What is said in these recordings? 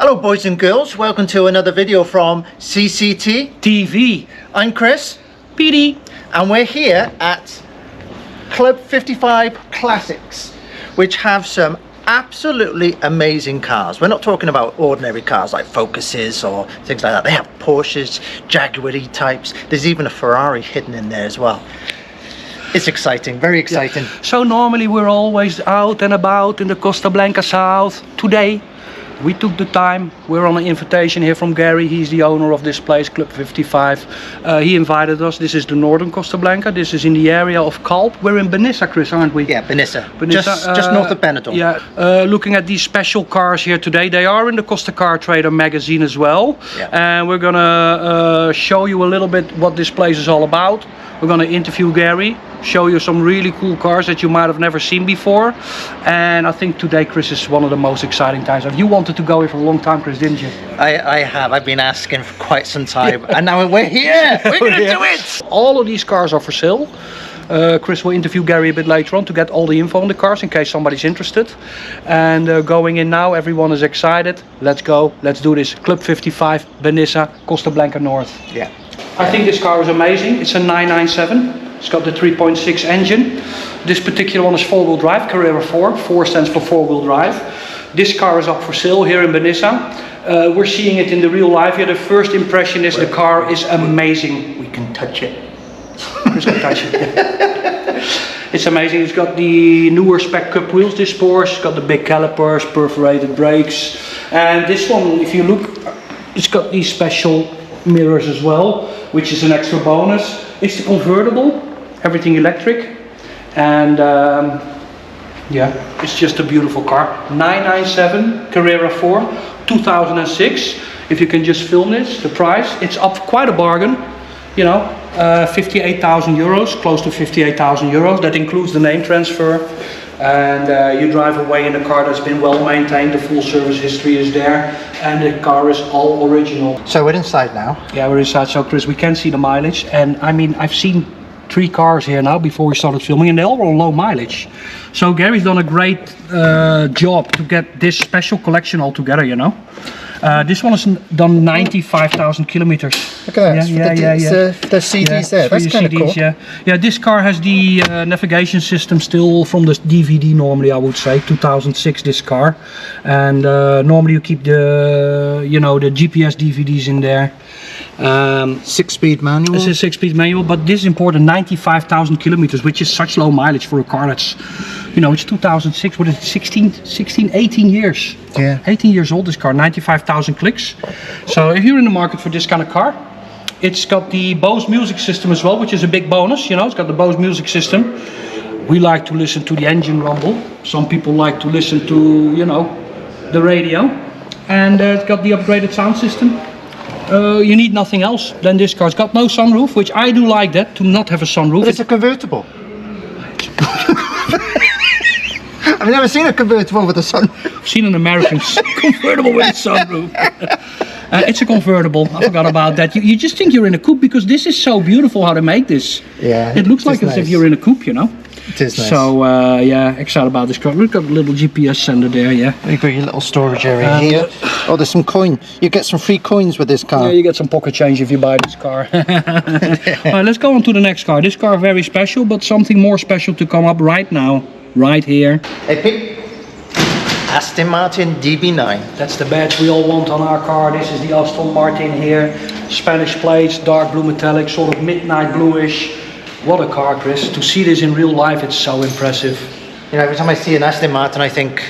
Hello boys and girls, welcome to another video from CCT TV. I'm Chris, PD. and we're here at Club 55 Classics, which have some absolutely amazing cars. We're not talking about ordinary cars like Focuses or things like that. They have Porsches, Jaguar-y types. There's even a Ferrari hidden in there as well. It's exciting, very exciting. Yeah. So normally we're always out and about in the Costa Blanca South. Today we took the time. We're on an invitation here from Gary. He's the owner of this place, Club 55. He invited us. This is the northern Costa Blanca. This is in the area of Kalp. We're in Benissa, Chris, aren't we? Yeah, Benissa. Just north of Benidorm. Yeah, looking at these special cars here today. They are in the Costa Car Trader magazine as well. Yeah. And we're gonna show you a little bit what this place is all about. We're gonna interview Gary, show you some really cool cars that you might have never seen before. And I think today, Chris, is one of the most exciting times. You wanted to go here for a long time, Chris, didn't you? I have. I've been asking for quite some time. And now we're here. We're going to do it. All of these cars are for sale. Chris will interview Gary a bit later on to get all the info on the cars in case somebody's interested. And going in now, everyone is excited. Let's go. Let's do this. Club 55, Benissa, Costa Blanca North. Yeah. I think this car is amazing. It's a 997. It's got the 3.6 engine. This particular one is four-wheel drive, Carrera 4. 4 stands for four-wheel drive. This car is up for sale here in Benissa. We're seeing it in the real life here. The first impression is the car is amazing. We can touch it. Chris can touch it. It's amazing. It's got the newer spec cup wheels, this Porsche. It's got the big calipers, perforated brakes. And this one, if you look, it's got these special mirrors as well, which is an extra bonus. It's the convertible, everything electric, and yeah, it's just a beautiful car. 997 Carrera 4, 2006. If you can just film this, the price, it's up quite a bargain, you know, 58,000 euros, close to 58,000 euros. That includes the name transfer. And you drive away in a car that's been well maintained, the full service history is there, and the car is all original. So we're inside now. Yeah, we're inside, so Chris, we can see the mileage. And I mean, I've seen 3 cars here now before we started filming, and they're all on low mileage. So Gary's done a great job to get this special collection all together, you know. This one has done 95,000 kilometers. Look at that. The CDs there. That's kind of cool. Yeah, this car has the navigation system still from the DVD normally, I would say. 2006 this car. And normally you keep the, you know, the GPS DVDs in there. 6-speed manual. This is a 6-speed manual, but this is important, 95,000 kilometers, which is such low mileage for a car that's, you know, it's 2006, what is it, 18 years. Yeah. 18 years old, this car, 95,000 clicks. So if you're in the market for this kind of car, it's got the Bose music system as well, which is a big bonus, you know, it's got the Bose music system. We like to listen to the engine rumble. Some people like to listen to, you know, the radio. And it's got the upgraded sound system. You need nothing else than this car. It's got no sunroof, which I do like that, to not have a sunroof. But it's a convertible. I've never seen a convertible with a sunroof. I've seen an American convertible with a sunroof. It's a convertible. I forgot about that. You just think you're in a coupe because this is so beautiful how they make this. Yeah. It looks like as if you're in a coupe, you know. It is nice. So yeah, excited about this car. We've got a little GPS sender there, yeah. You've got your little storage area here. Oh, there's some coin. You get some free coins with this car. Yeah, you get some pocket change if you buy this car. Alright, let's go on to the next car. This car very special, but something more special to come up right now, right here. Hey, Pete. Aston Martin DB9. That's the badge we all want on our car. This is the Aston Martin here. Spanish plates, dark blue metallic, sort of midnight bluish. What a car, Chris. To see this in real life, it's so impressive. You know, every time I see an Aston Martin, I think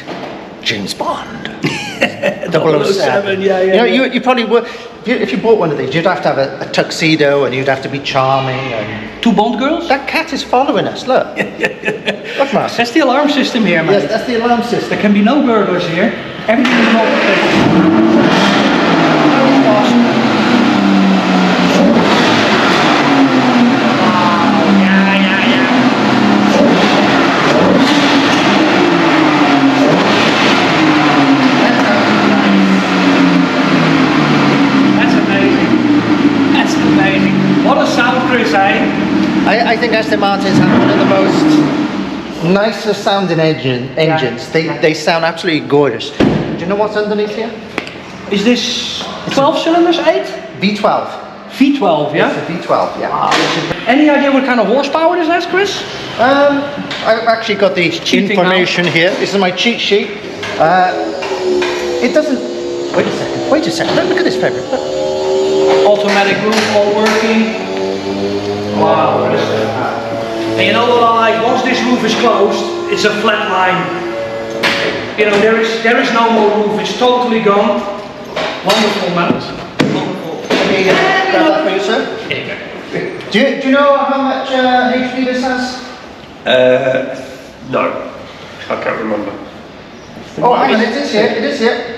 James Bond. 007. Yeah. You know, you probably would, if you bought one of these, you'd have to have a tuxedo and you'd have to be charming. And 2 Bond girls? that cat is following us, look. Look, Martin. That's the alarm system here, man. Yes, that's the alarm system. There can be no burglars here. Everything is not I think Aston Martins have one of the most nicer sounding engines. Yeah. They sound absolutely gorgeous. Do you know what's underneath here? Is this 12 cylinders, 8? V12. V12, yeah? It's a V12, yeah. Wow, any idea what kind of horsepower this has, Chris? I've actually got the information here. This is my cheat sheet. It doesn't. Wait a second. Look at this fabric. Look. Automatic roof, all working. Wow. And you know what I like? Once this roof is closed, it's a flat line. You know, there is no more roof. It's totally gone. Wonderful, man. Wonderful. Let me grab that for you, sir. Do you know how much HP this has? No, I can't remember. Oh, hang on, it is here. It is here.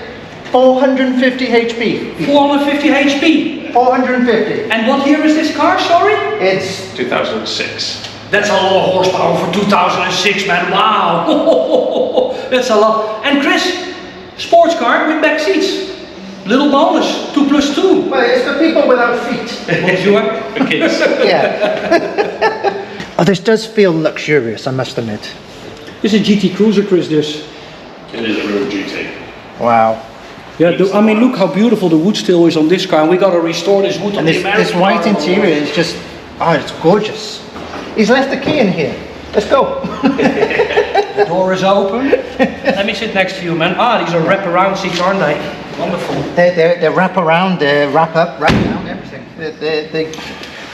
450 HP. 450 HP. 450. And what year is this car, sorry? It's 2006. That's a lot of horsepower for 2006, man. Wow. That's a lot. And Chris, sports car with back seats. Little bonus, 2 plus 2. well, it's for people without feet. Bonjour. For kids. Yeah. Oh, this does feel luxurious, I must admit. This is a GT Cruiser, Chris, this. It is a real GT. Wow. Yeah, I mean, look how beautiful the wood still is on this car, and we got to restore this wood on And the this American white car. interior is just, oh, it's gorgeous. He's left the key in here. Let's go. The door is open. Let me sit next to you, man. Ah, these are wrap-around seats, aren't they? Wonderful. They wrap around, they wrap up, wrap down, everything.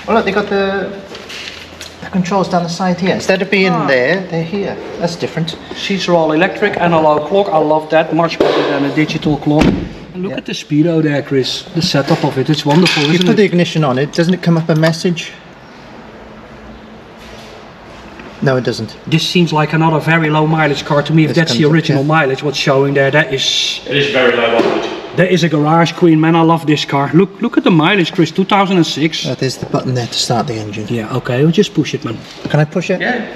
Well, look, they got the controls down the side here. Instead of being there, they're here. That's different. Seats are all electric, analog clock. I love that. Much better than a digital clock. And look at the speedo there, Chris. The setup of it. It's wonderful, You isn't put the it? ignition on it, doesn't it come up a message? No, it doesn't. This seems like another very low mileage car to me. If This that's the comes up, original yeah. mileage, what's showing there, that is... It is very low mileage. That is a garage queen, man. I love this car. Look at the mileage, Chris. 2006. There's the button there to start the engine. Yeah, okay. We'll just push it, man. Can I push it? Yeah.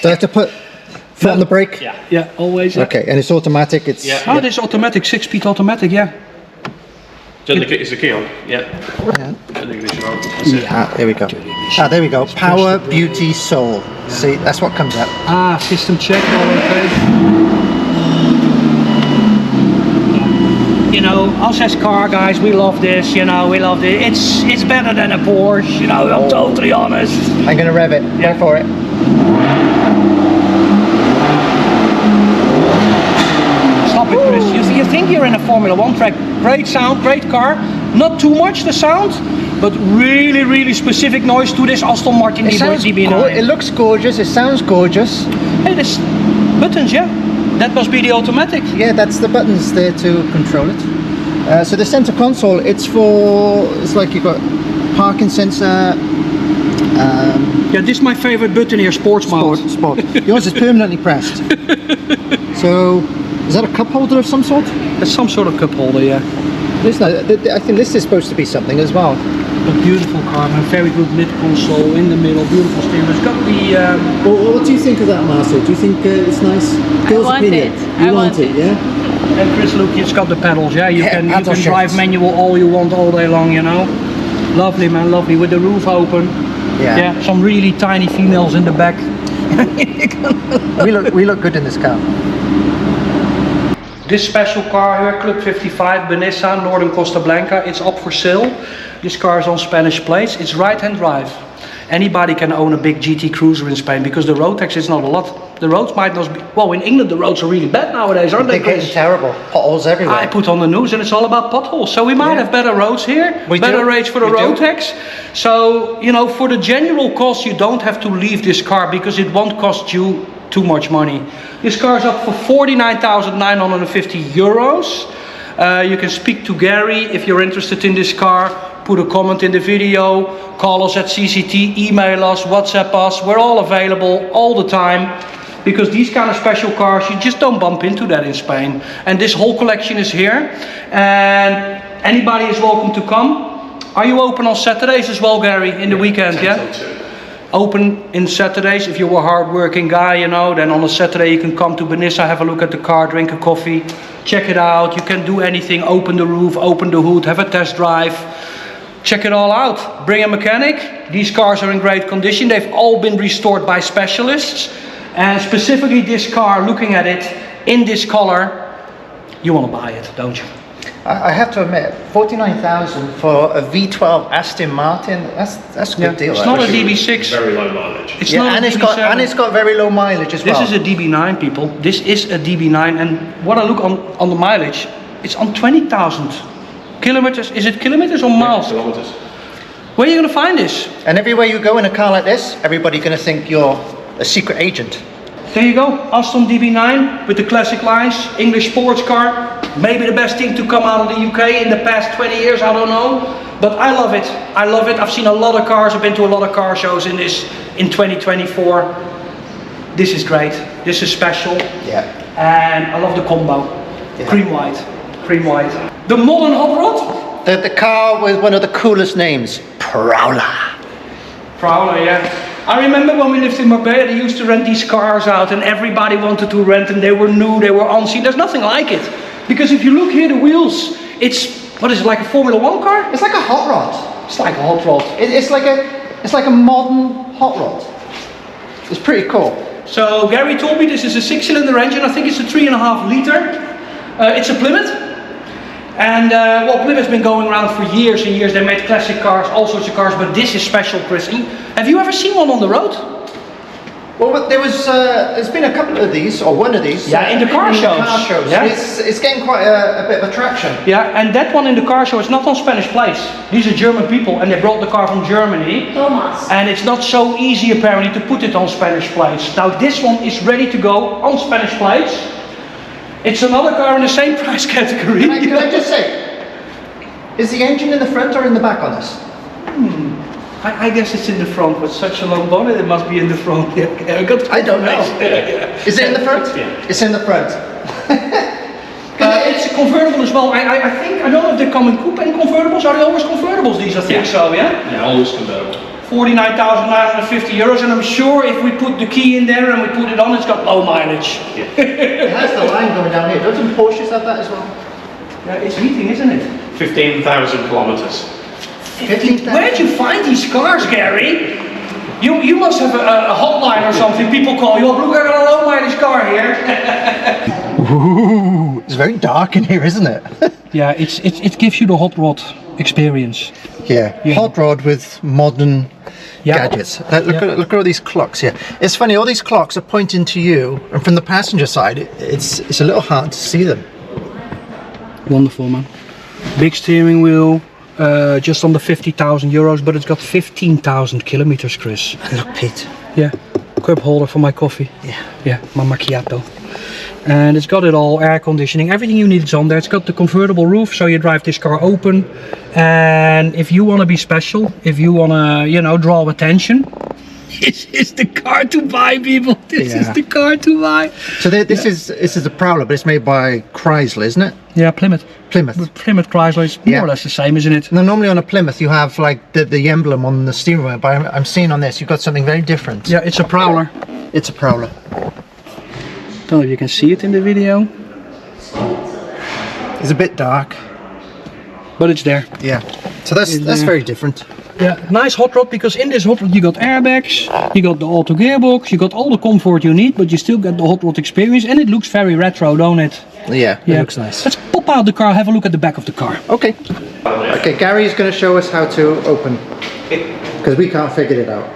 Do I have to put foot on the brake? Yeah. Yeah, always. Yeah. Okay, and it's automatic. It's Yeah. Oh, this is automatic, 6-speed automatic, yeah. Is the key on? Yeah. Yeah. Turn the ignition on. That's it. There we go. There we go. Power, beauty, soul. See, that's what comes up. Ah, system check, all okay. You know, us as car guys, we love this, you know, we love it. It's better than a Porsche, you know, I'm totally honest. I'm gonna rev it. Yeah. Wait for it. Stop it, Chris. You think you're in a Formula 1 track. Great sound, great car. Not too much, the sound, but really, really specific noise to this Aston Martin It sounds DB9. it looks gorgeous. It sounds gorgeous. Hey, this buttons, yeah? That must be the automatic. Yeah, that's the buttons there to control it. So the center console, it's like you've got parking sensor. Yeah, this is my favorite button here, sports mode. Sport. Yours is permanently pressed. So, is that a cup holder of some sort? That's some sort of cup holder, yeah. I think this is supposed to be something as well. A beautiful car, man. Very good mid console in the middle, beautiful steering. It's got the. Well, what do you think of that, Marcel? Do you think it's nice? Girl's want opinion. it. You I want want it, yeah? And Chris, look, it's got the pedals, yeah. You Yeah, can paddle drive shifts. manual all you want all day long, you know. Lovely, man, lovely. With the roof open. Yeah. Yeah. Some really tiny females in the back. We look good in this car. This special car here, Club 55 Benissa, Northern Costa Blanca, it's up for sale. This car is on Spanish plates. It's right-hand drive. Anybody can own a big GT Cruiser in Spain because the road tax is not a lot. The roads might not be... Well, in England the roads are really bad nowadays, aren't they, They're getting Chris? terrible. Potholes everywhere. I put on the news and it's all about potholes. So we might have better roads here, We better do. rates for the We road do. tax. So, you know, for the general cost, you don't have to leave this car because it won't cost you too much money. This car is up for 49,950 euros. You can speak to Gary if you're interested in this car. Put a comment in the video, call us at CCT, email us, WhatsApp us. We're all available all the time. Because these kind of special cars, you just don't bump into that in Spain. And this whole collection is here. And anybody is welcome to come. Are you open on Saturdays as well, Gary, in the weekend, yeah? Open in Saturdays. If you're a hard-working guy, you know, then on a Saturday you can come to Benissa, have a look at the car, drink a coffee, check it out. You can do anything, open the roof, open the hood, have a test drive. Check it all out. Bring a mechanic. These cars are in great condition. They've all been restored by specialists. And specifically this car, looking at it in this color, you want to buy it, don't you? I have to admit, 49,000 for a V12 Aston Martin, that's a good deal. It's not a actually. DB6. Very low mileage. It's Yeah, not and a DB7. it's got very low mileage as well. This is a DB9, people. This is a DB9, and what I look on the mileage, it's on 20,000 kilometers. Is it kilometers or miles? Kilometers. Where are you going to find this? And everywhere you go in a car like this, everybody's going to think you're a secret agent. There you go, Aston DB9 with the classic lines, English sports car. Maybe the best thing to come out of the UK in the past 20 years, I don't know. But I love it. I love it. I've seen a lot of cars. I've been to a lot of car shows in 2024. This is great. This is special. Yeah. And I love the combo. Yeah. Cream white. Cream white. The modern hot rod? The car with one of the coolest names, Prowler. Prowler, yeah. I remember when we lived in Marbella, they used to rent these cars out and everybody wanted to rent them. They were new, they were on scene. There's nothing like it. Because if you look here, the wheels, it's, what is it, like a Formula 1 car? It's like a hot rod. It's like a hot rod. It's like a modern hot rod. It's pretty cool. So Gary told me this is a 6-cylinder engine. I think it's a 3.5 liter. It's a Plymouth. And well, Plymouth's been going around for years and years. They made classic cars, all sorts of cars, but this is special, Chris. Have you ever seen one on the road? Well, there's been a couple of these, or one of these. Yeah, in the car shows. Yeah. It's getting quite a bit of attraction. Yeah, and that one in the car show is not on Spanish plates. These are German people, and they brought the car from Germany. Thomas. And it's not so easy, apparently, to put it on Spanish plates. Now, this one is ready to go on Spanish plates. It's another car in the same price category. Can I just say, is the engine in the front or in the back on this? I guess it's in the front. With such a long bonnet, it must be in the front. I don't know. Is it in the front? Yeah. It's in the front. It's convertible as well. I think, I don't know if they come in coupe and convertibles. Are they always convertibles, these? I think so, yeah? Yeah, always convertible. 49,950 euros, and I'm sure if we put the key in there and we put it on, it's got low mileage. It has the line going down here. Doesn't Porsches have that as well? Yeah, it's heating, isn't it? 15,000 kilometers. 15,000. Where'd you find these cars, Gary? You must have a hotline or something. People call you up. Look, I got a low mileage car here. Ooh, it's very dark in here, isn't it? Yeah, it gives you the hot rod experience. Yeah, hot rod with modern gadgets. Look at all these clocks here. It's funny, all these clocks are pointing to you, and from the passenger side, it's a little hard to see them. Wonderful, man. Big steering wheel, just under 50,000 euros, but it's got 15,000 kilometers, Chris. Look, Pete. Yeah, cup holder for my coffee. Yeah, my macchiato. And it's got it all, air conditioning, everything you need is on there. It's got the convertible roof, so you drive this car open. And if you want to be special, if you want to, you know, draw attention, this is the car to buy, people. This is the car to buy. So this is a Prowler, but it's made by Chrysler, isn't it? Yeah, Plymouth. Plymouth. Plymouth Chrysler is more or less the same, isn't it? Now, normally on a Plymouth you have like the emblem on the steering wheel, but I'm seeing on this you've got something very different. Yeah, it's a Prowler. It's a Prowler. Don't know if you can see it in the video, It's a bit dark. but it's there. Yeah. So that's very different. Yeah, nice hot rod, because in this hot rod you got airbags, you got the auto gearbox, you got all the comfort you need, but you still get the hot rod experience, and it looks very retro, don't it? Yeah, it looks nice. Let's pop out the car, have a look at the back of the car. Okay. Okay, Gary's going to show us how to open, because we can't figure it out.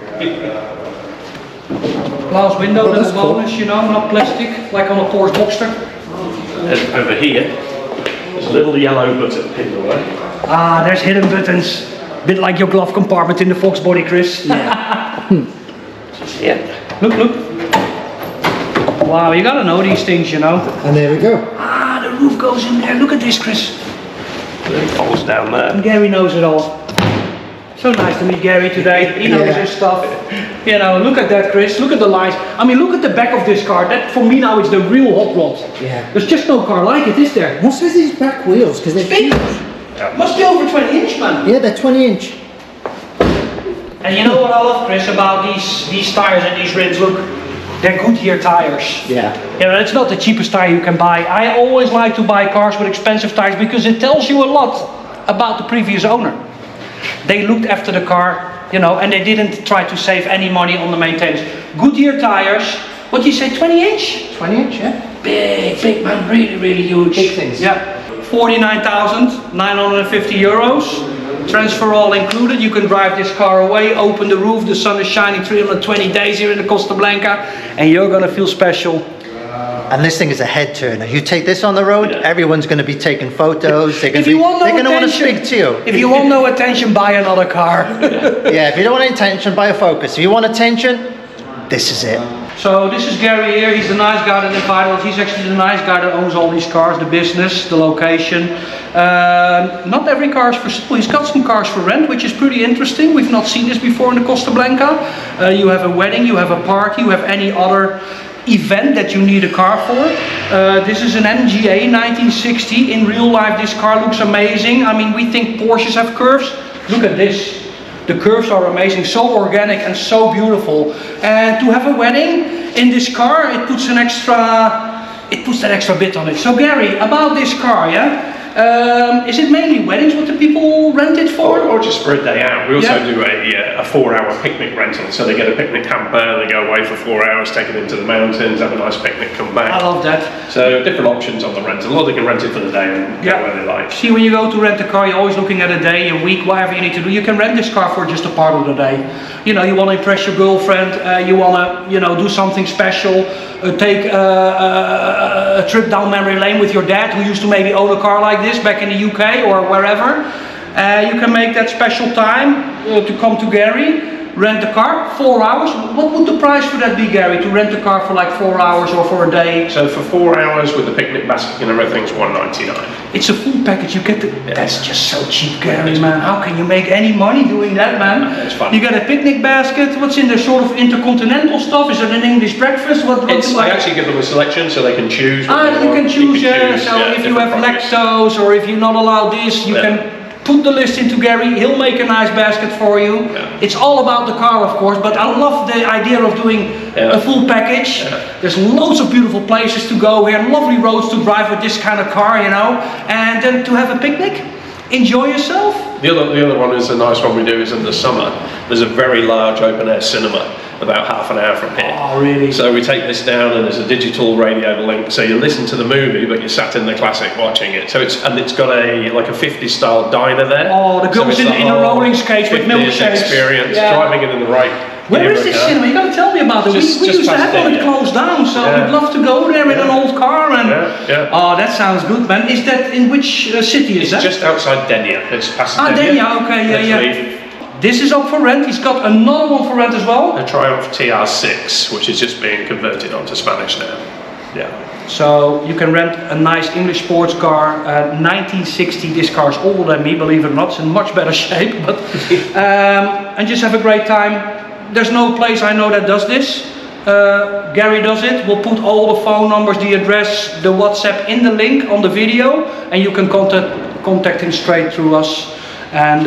Glass window, Oh, little that's cool. bonus, you know, not plastic, like on a Porsche Boxster. And over here, there's a little yellow button pinned away. Ah, there's hidden buttons. Bit like your glove compartment in the Fox body, Chris. Yeah. Look. Wow, you gotta know these things, you know. And there we go. Ah, the roof goes in there. Look at this, Chris. It falls down there. And Gary knows it all. So nice to meet Gary today. He knows his stuff. You know, look at that, Chris. Look at the lines. I mean, look at the back of this car. That, for me now, is the real hot rod. Yeah. There's just no car like it, is there? What's with these back wheels? Because they're Big. huge. Must be over 20 inch, man. Yeah, they're 20 inch. And you know what I love, Chris, about these tires and these rims? Look, they're Goodyear tires. Yeah. You know, it's not the cheapest tire you can buy. I always like to buy cars with expensive tires because it tells you a lot about the previous owner. They looked after the car, you know, and they didn't try to save any money on the maintenance. Goodyear tires, what do you say, 20 inch? 20 inch, yeah. Big, man, really huge. Big things. Yeah. 49,950 euros. Transfer all included. You can drive this car away, open the roof, the sun is shining 320 days here in the Costa Blanca, and you're gonna feel special. And this thing is a head turner. You take this on the road, everyone's going to be taking photos. They're going to want to speak to you. If you want no attention, buy another car. Yeah, if you don't want attention, buy a Focus. If you want attention, this is it. So this is Gary here. He's the nice guy that invited us. He's actually the nice guy that owns all these cars, the business, the location. Not every car is for sale. He's got some cars for rent, which is pretty interesting. We've not seen this before in the Costa Blanca. You have a wedding, you have a party, you have any other event that you need a car for. This is an MGA 1960. In real life this car looks amazing. I mean, we think Porsches have curves. Look at this. The curves are amazing, so organic and so beautiful. And to have a wedding in this car, it puts that extra bit on it. So Gary, about this car, yeah? Is it mainly weddings what the people rent it for? Or just for a day out. We also do a 4-hour picnic rental. So they get a picnic hamper, they go away for 4 hours, take it into the mountains, have a nice picnic, come back. I love that. So different options on the rental. Or they can rent it for the day and go where they like. See, when you go to rent a car, you're always looking at a day, a week, whatever you need to do. You can rent this car for just a part of the day. You know, you want to impress your girlfriend, you want to, you know, do something special, take a trip down memory lane with your dad, who used to maybe own a car like this back in the UK or wherever. You can make that special time to come to Gary, rent the car, 4 hours. What would the price for that be, Gary, to rent a car for like 4 hours or for a day? So for 4 hours with the picnic basket and everything's $199. It's a full package. You get the. That's just so cheap, Gary, man. How can you make any money doing that, man? It's fun. You get a picnic basket. What's in there? Sort of intercontinental stuff? Is it an English breakfast? I actually give them a selection so they can choose. You can choose. If you have lactose or if you're not allowed this, you can put the list into Gary. He'll make a nice basket for you. Yeah. It's all about the car, of course, but I love the idea of doing a full package. There's loads of beautiful places to go here, lovely roads to drive with this kind of car, you know, and then to have a picnic, enjoy yourself. The other one is a nice one we do is in the summer. There's a very large open air cinema about half an hour from here. Oh, really? So we take this down and there's a digital radio link, so you listen to the movie but you're sat in the classic watching it. So it's got a 50s style diner there. Oh, the girls in a rolling skates with milkshakes. Experience, driving it in the right. Where is this cinema? You got to tell me about it. We used to have one that closed down, so we'd love to go there in an old car. And oh, that sounds good, man. Is that in which city is that? Just outside Denia. It's past Denia. Denia. Okay, This is up for rent. He's got another one for rent as well. A Triumph TR6, which is just being converted onto Spanish now. Yeah. So you can rent a nice English sports car, 1960. This car is older than me, believe it or not. It's in much better shape, but and just have a great time. There's no place I know that does this. Gary does it. We'll put all the phone numbers, the address, the WhatsApp in the link on the video, and you can contact him straight through us. And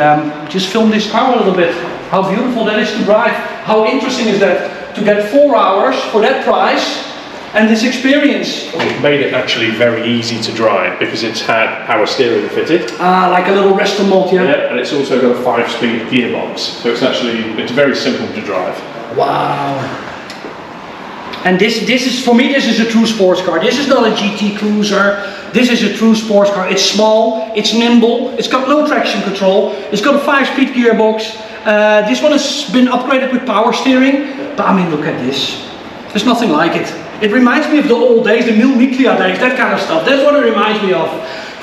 just film this car a little bit. How beautiful that is to drive. How interesting is that to get 4 hours for that price and this experience. We've made it actually very easy to drive because it's had power steering fitted. Like a little restaurant, yeah, and it's also got a 5-speed gearbox. So it's very simple to drive. Wow. And this is, for me, this is a true sports car. This is not a GT Cruiser. This is a true sports car. It's small, it's nimble, it's got no traction control, it's got a 5-speed gearbox. This one has been upgraded with power steering. But I mean, look at this. There's nothing like it. It reminds me of the old days, the Mil Miglia days, that kind of stuff. That's what it reminds me of.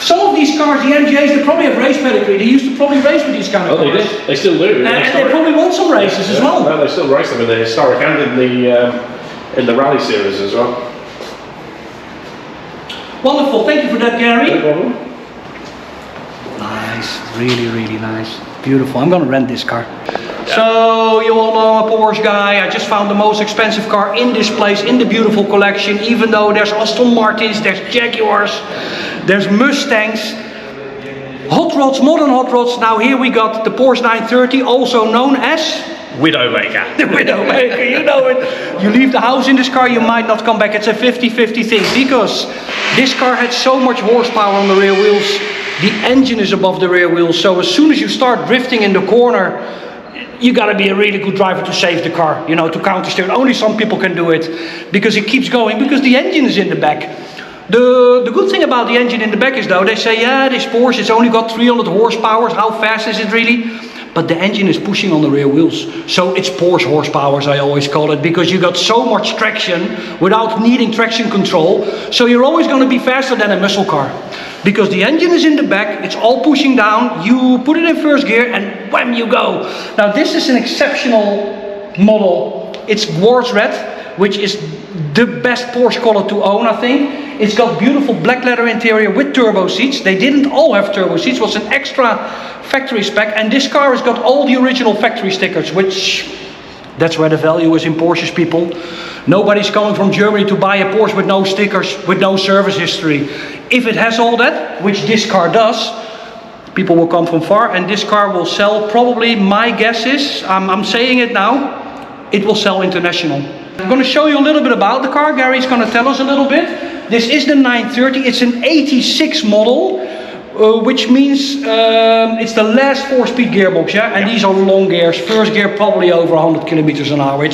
Some of these cars, the MGAs, they probably have race pedigree. They used to probably race with these kind of cars. They did. They still do. And they probably won some races as well. No, they still race them in the historic and in the rally series as well. Wonderful, thank you for that, Gary. No problem. Nice, really, really nice. Beautiful, I'm gonna rent this car. Yeah. So, you all know I'm a Porsche guy. I just found the most expensive car in this place, in the beautiful collection, even though there's Aston Martins, there's Jaguars, there's Mustangs, hot rods, modern hot rods. Now here we got the Porsche 930, also known as Widowmaker. The Widowmaker, you know it. You leave the house in this car, you might not come back. It's a 50-50 thing because this car had so much horsepower on the rear wheels. The engine is above the rear wheels, so as soon as you start drifting in the corner, you gotta be a really good driver to save the car, you know, to counter steer. Only some people can do it because it keeps going, because the engine is in the back. The good thing about the engine in the back is though, they say, yeah, this Porsche, it's only got 300 horsepower, how fast is it really? But the engine is pushing on the rear wheels. So it's Porsche horsepower, as I always call it, because you got so much traction without needing traction control. So you're always going to be faster than a muscle car. Because the engine is in the back, it's all pushing down, you put it in first gear and wham, you go. Now this is an exceptional model. It's quartz red, which is the best Porsche color to own, I think. It's got beautiful black leather interior with turbo seats. They didn't all have turbo seats, it was an extra factory spec. And this car has got all the original factory stickers, which that's where the value is in Porsches, people. Nobody's coming from Germany to buy a Porsche with no stickers, with no service history. If it has all that, which this car does, people will come from far, and this car will sell probably, my guess is, I'm saying it now, it will sell international. I'm going to show you a little bit about the car. Gary's going to tell us a little bit. This is the 930. It's an 86 model, which means it's the last 4-speed gearbox, yeah? And these are long gears. First gear probably over 100 kilometers an hour.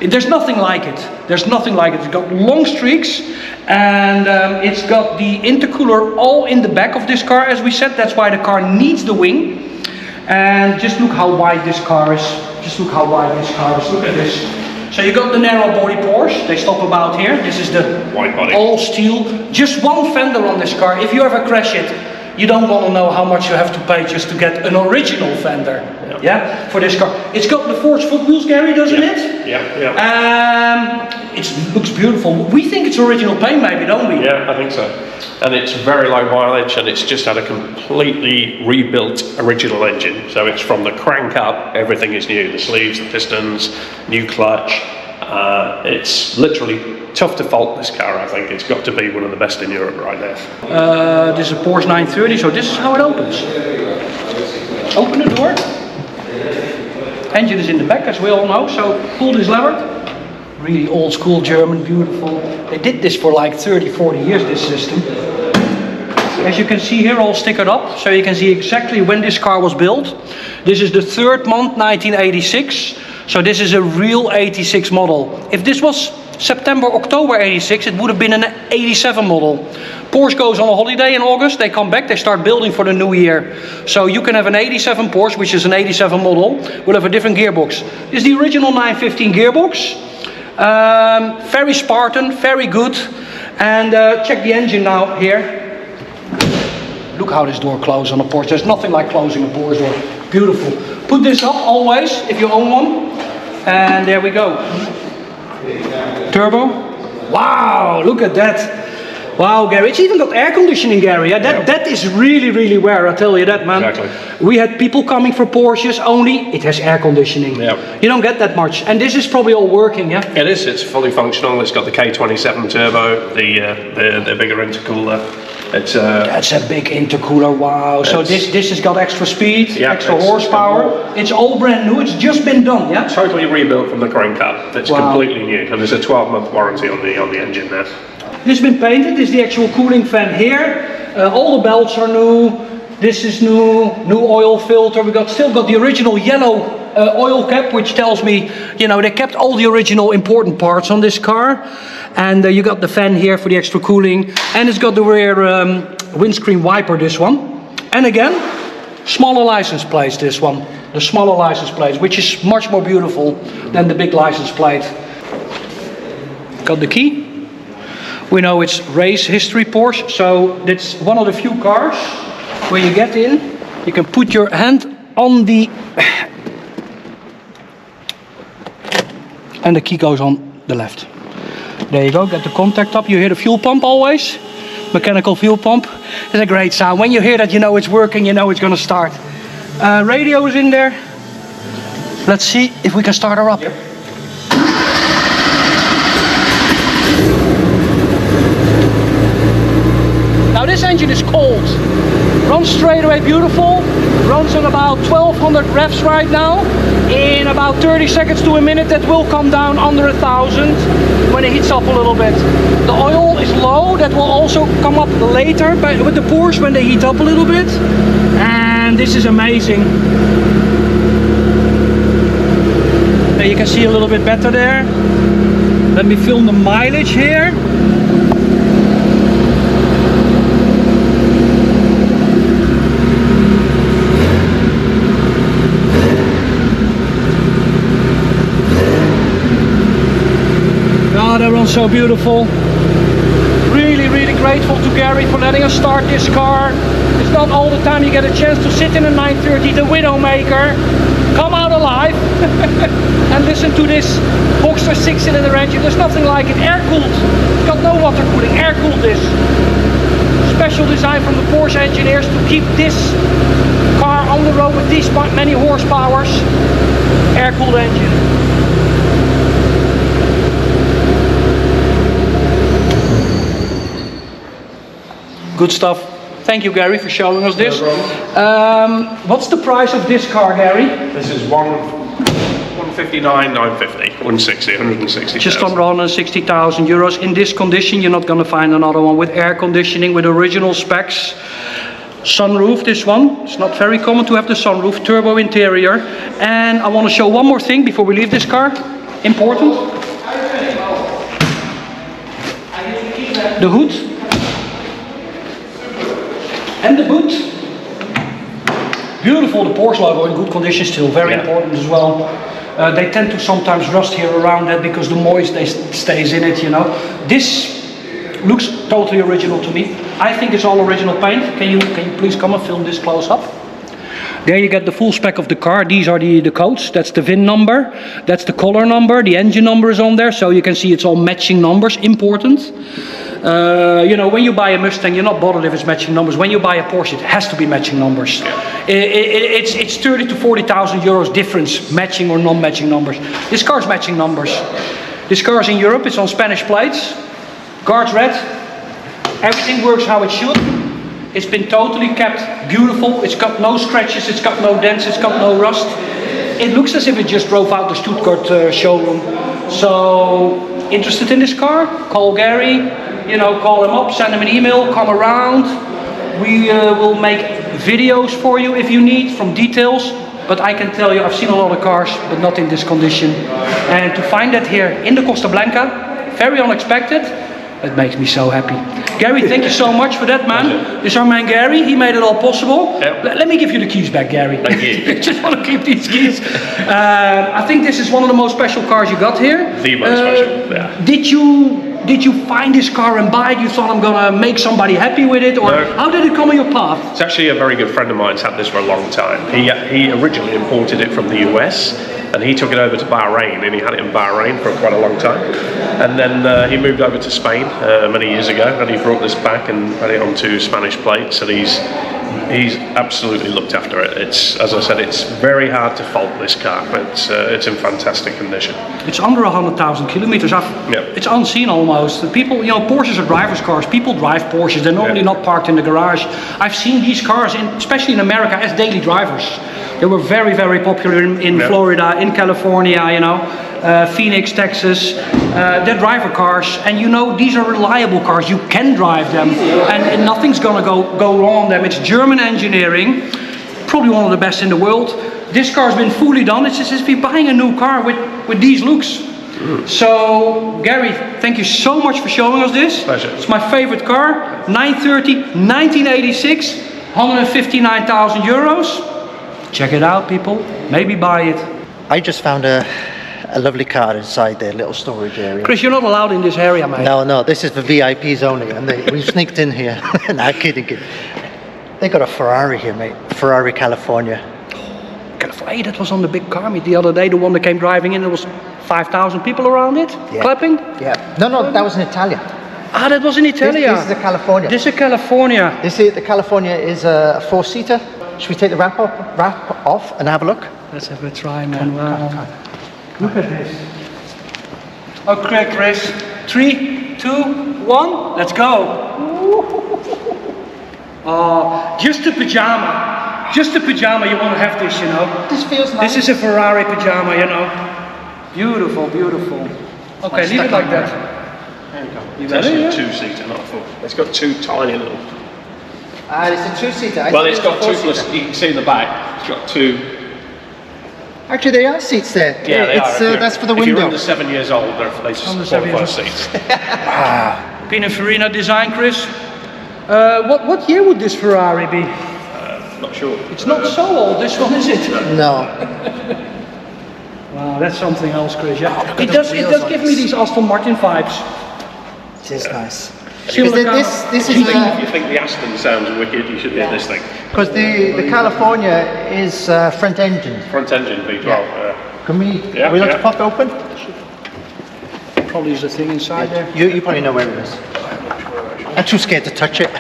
There's nothing like it. There's nothing like it. It's got long streaks, and it's got the intercooler all in the back of this car, as we said. That's why the car needs the wing. And just look how wide this car is. Just look how wide this car is. Look at this. So you got the narrow body Porsche. They stop about here. This is the White body. All steel. Just one fender on this car. If you ever crash it, you don't want to know how much you have to pay just to get an original fender. Yeah, for this car. It's got the forged foot wheels, Gary, doesn't it? Yeah. It looks beautiful. We think it's original paint, maybe, don't we? Yeah, I think so. And it's very low mileage, and it's just had a completely rebuilt original engine. So it's from the crank up, everything is new. The sleeves, the pistons, new clutch. It's literally tough to fault this car, I think. It's got to be one of the best in Europe right now. This is a Porsche 930, so this is how it opens. Open the door. Engine is in the back, as we all know, so pull this lever. Really old school German, beautiful. They did this for like 30, 40 years, this system. As you can see here, all stickered up, so you can see exactly when this car was built. This is the 3rd month, 1986. So this is a real 86 model. If this was September, October 86, it would have been an 87 model. Porsche goes on a holiday in August, they come back, they start building for the new year. So you can have an 87 Porsche, which is an 87 model, will have a different gearbox. This is the original 915 gearbox. Very Spartan, very good. And check the engine now here. Look how this door closes on a Porsche. There's nothing like closing a Porsche door. Beautiful. Put this up always if you own one. And there we go. Turbo. Wow, look at that. Wow, Gary, it's even got air conditioning, Gary. Yeah? That is really, really rare, I tell you that, man. Exactly. We had people coming for Porsches, only it has air conditioning. Yeah. You don't get that much. And this is probably all working, yeah? It is, it's fully functional. It's got the K27 turbo, the bigger intercooler. It's That's a big intercooler, wow. So this has got extra speed, extra horsepower. It's all brand new, it's just been done, yeah? Totally rebuilt from the crank up. It's completely new, and there's a 12-month warranty on the engine there. This has been painted. This is the actual cooling fan here. All the belts are new. This is new oil filter. Still got the original yellow oil cap, which tells me, you know, they kept all the original important parts on this car. And you got the fan here for the extra cooling. And it's got the rear windscreen wiper, this one. And again, smaller license plates, this one. The smaller license plates, which is much more beautiful than the big license plate. Got the key. We know it's race history Porsche, so it's one of the few cars where you get in, you can put your hand on the, and the key goes on the left. There you go, get the contact up. You hear the fuel pump always, mechanical fuel pump. It's a great sound. When you hear that, you know it's working, you know it's gonna start. Radio is in there. Let's see if we can start her up. Yep. Now this engine is cold, runs straight away beautiful, runs on about 1200 revs right now. In about 30 seconds to a minute that will come down under 1000 when it heats up a little bit. The oil is low, that will also come up later with the Porsche when they heat up a little bit. And this is amazing. There you can see a little bit better there. Let me film the mileage here. So beautiful. Really, really grateful to Gary for letting us start this car. It's not all the time you get a chance to sit in a 930, the Widowmaker, come out alive and listen to this Boxster 6-cylinder engine. There's nothing like it. Air-cooled. It's got no water cooling. Air-cooled this. Special design from the Porsche engineers to keep this car on the road with these many horsepowers. Air-cooled engine. Good stuff. Thank you, Gary, for showing us this. What's the price of this car, Gary? This is 159,950, 160. Just under 160,000 euros. In this condition, you're not going to find another one with air conditioning, with original specs. Sunroof, this one. It's not very common to have the sunroof, turbo interior. And I want to show one more thing before we leave this car. Important. The hood. And the boot. Beautiful, the Porsche logo in good condition still, very important as well. They tend to sometimes rust here around that because the moisture stays in it, you know. This looks totally original to me. I think it's all original paint. Can you please come and film this close up? There you get the full spec of the car. These are the codes. That's the VIN number. That's the color number. The engine number is on there, so you can see it's all matching numbers. Important. You know, when you buy a Mustang, you're not bothered if it's matching numbers. When you buy a Porsche, it has to be matching numbers. It's 30 to 40,000 euros difference, matching or non-matching numbers. This car's matching numbers. This car's in Europe. It's on Spanish plates. Guards red. Everything works how it should. It's been totally kept beautiful. It's got no scratches. It's got no dents. It's got no rust. It looks as if it just drove out the Stuttgart showroom. So, interested in this car? Call Gary. You know, call him up, send him an email, come around. We will make videos for you if you need, from details. But I can tell you, I've seen a lot of cars, but not in this condition. And to find that here in the Costa Blanca, very unexpected, it makes me so happy. Gary, thank you so much for that, man. This is our man Gary, he made it all possible. Yep. Let me give you the keys back, Gary. Thank you. Just want to keep these keys. I think this is one of the most special cars you got here. The most special, yeah. Did you find this car and buy it? You thought I'm gonna make somebody happy with it, or no. How did it come on your path? It's actually a very good friend of mine's had this for a long time. He originally imported it from the US, and he took it over to Bahrain, and he had it in Bahrain for quite a long time. And then he moved over to Spain many years ago, and he brought this back and put it onto Spanish plates, and he's absolutely looked after it. It's, as I said, it's very hard to fault this car, but it's in fantastic condition. It's under 100,000 kilometers. It's unseen almost. People, you know, Porsches are drivers' cars. People drive Porsches. They're normally not parked in the garage. I've seen these cars, especially in America, as daily drivers. They were very, very popular in Florida, in California, you know, Phoenix, Texas. They're driver cars, and you know, these are reliable cars. You can drive them, and nothing's gonna go wrong on them. It's German engineering, probably one of the best in the world. This car's been fully done. It's as if you're buying a new car with these looks. So, Gary, thank you so much for showing us this. Pleasure. It's my favorite car, 930, 1986, 159,000 euros. Check it out, people. Maybe buy it. I just found a lovely car inside their little storage area. Chris, you're not allowed in this area, mate. No, this is for VIPs only, and we've sneaked in here. Nah, kidding. They got a Ferrari here, mate. Ferrari California. Hey, that was on the big car meet the other day, the one that came driving in. There was 5,000 people around it, clapping. Yeah. No, that was in Italia. Ah, that was in Italia. This is a California. This is a California. The California is a 4-seater. Should we take the wrap off and have a look? Let's have a try, man. Wow. Look at this. Okay, Chris. 3, 2, 1. Let's go. Oh, just a pajama. Just a pajama. You want to have this, you know. This feels nice. This is a Ferrari pajama, you know. Beautiful, beautiful. Okay, leave it like that. There you go. It's actually a 2-seater, not a 4. It's got 2 tiny little. It's a 2-seater. Well, it's got 2 plus. You can see in the back. It's got 2. Actually, there are seats there. Yeah, they are. That's for the if window. If you're under 7 years old, they just qualify seats. Pininfarina design, Chris. What year would this Ferrari be? Not sure. It's not so old, this one, is it? No. Wow, that's something else, Chris. Yeah. It does give me these Aston Martin vibes. It is nice. Similar car. This If is you think the Aston sounds wicked, you should hear this thing. because the California is front engine. Front engine V12. Can we? Yeah, Are we like yeah. to pop it open? Probably is the thing inside there. You probably know where it is. I'm too scared to touch it.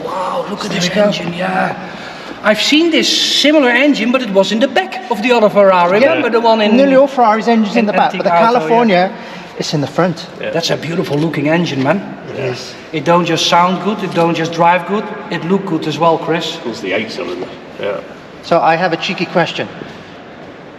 Wow, look at this engine, yeah. I've seen this similar engine, but it was in the back of the other Ferrari. Remember the one in... Nearly all Ferrari's engines in the back, but the Antique Auto, California is in the front. Yeah. That's a beautiful looking engine, man. It is. It don't just sound good, it don't just drive good, it look good as well, Chris. It's the 8-cylinder. Yeah. So I have a cheeky question.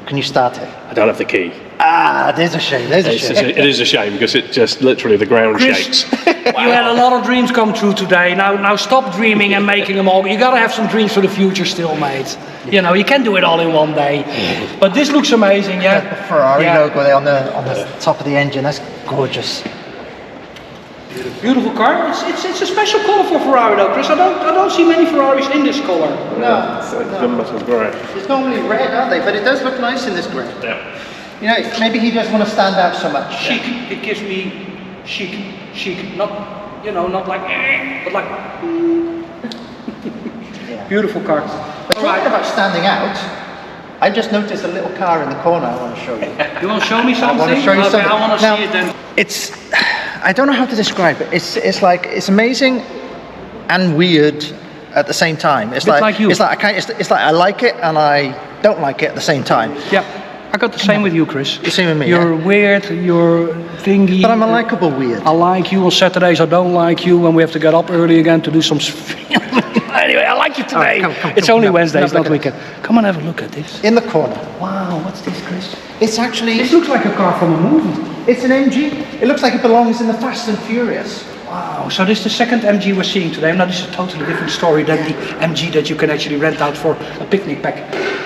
Can you start it? I don't have the key. Ah, there's a shame. There's a shame. It is a shame because it just literally the ground Chris, shakes. you had a lot of dreams come true today. Now stop dreaming and making them all. You gotta have some dreams for the future still, mate. You know, you can do it all in one day. But this looks amazing, yeah? The Ferrari Yeah. logo there on the top of the engine. That's gorgeous. Beautiful car. It's a special color for Ferrari though, Chris. I don't see many Ferraris in this color. No, Gunmetal grey. it's normally red, aren't they? But it does look nice in this grey. Yeah. You know, maybe he doesn't want to stand out so much. Chic. It gives me chic. Not, you know, not like, but like. Beautiful car. But talking about standing out, I just noticed a little car in the corner I want to show you. You want to show me something? I want to show you Okay, something. I want to Now, see it then. It's, I don't know how to describe it. It's like, it's amazing and weird at the same time. It's Bit like you. It's like I can't, it's like I like it and I don't like it at the same time. Yeah, I got the same with you, Chris. The same with me, You're weird, you're thingy. But I'm a likable weird. I like you on Saturdays, I don't like you when we have to get up early again to do some... Anyway, I like you today. Alright, come, it's come, only come, Wednesday, it's come, not look at weekend. Come on, have a look at this. In the corner. Wow, what's this, Chris? It's actually, This looks like a car from a movie. it's an MG. It looks like it belongs in the Fast and Furious. Wow, so this is the second MG we're seeing today. Now this is a totally different story than the MG that you can actually rent out for a picnic pack.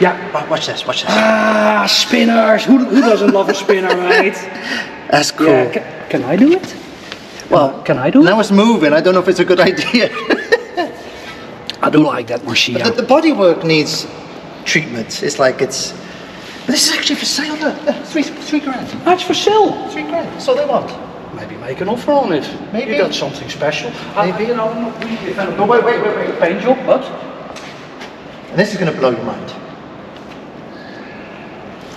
Yeah. Right, watch this, watch this. Ah, spinners. Who doesn't love a spinner, mate? That's cool. Yeah, can I do it? Well, Can I do it? now it's moving. I don't know if it's a good idea. I do like that machine. The bodywork needs treatment. It's like it's. But this is actually for sale. Look, three grand. That's for sale. 3 grand. That's all they want. Maybe make an offer on it. Maybe. You got something special. Maybe. You know, I'm not really a fan of But wait. paint job, but And this is going to blow your mind.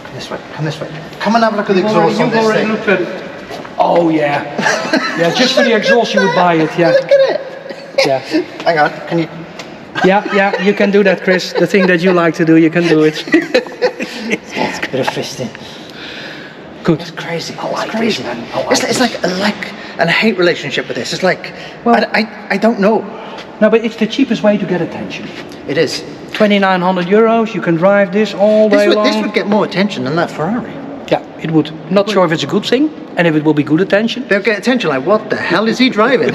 Come this way. Come this way. Come and have a look at the exhaust on you've this already thing. looked at it. Oh yeah. Yeah, just for the exhaust you would buy it, yeah. Look at it. Yeah. Hang on. Can you? Yeah, you can do that, Chris. The thing that you like to do, you can do it. It's a bit of fisting. Good. It's crazy. I like it's crazy. this, man. I like It's like a like and a hate relationship with this. It's like, Well- I don't know. No, but it's the cheapest way to get attention. It is. 2,900 euros, you can drive this all day long. This would get more attention than that Ferrari. Yeah, it would. Not sure if it's a good thing and if it will be good attention. They'll get attention like, what the hell is he driving?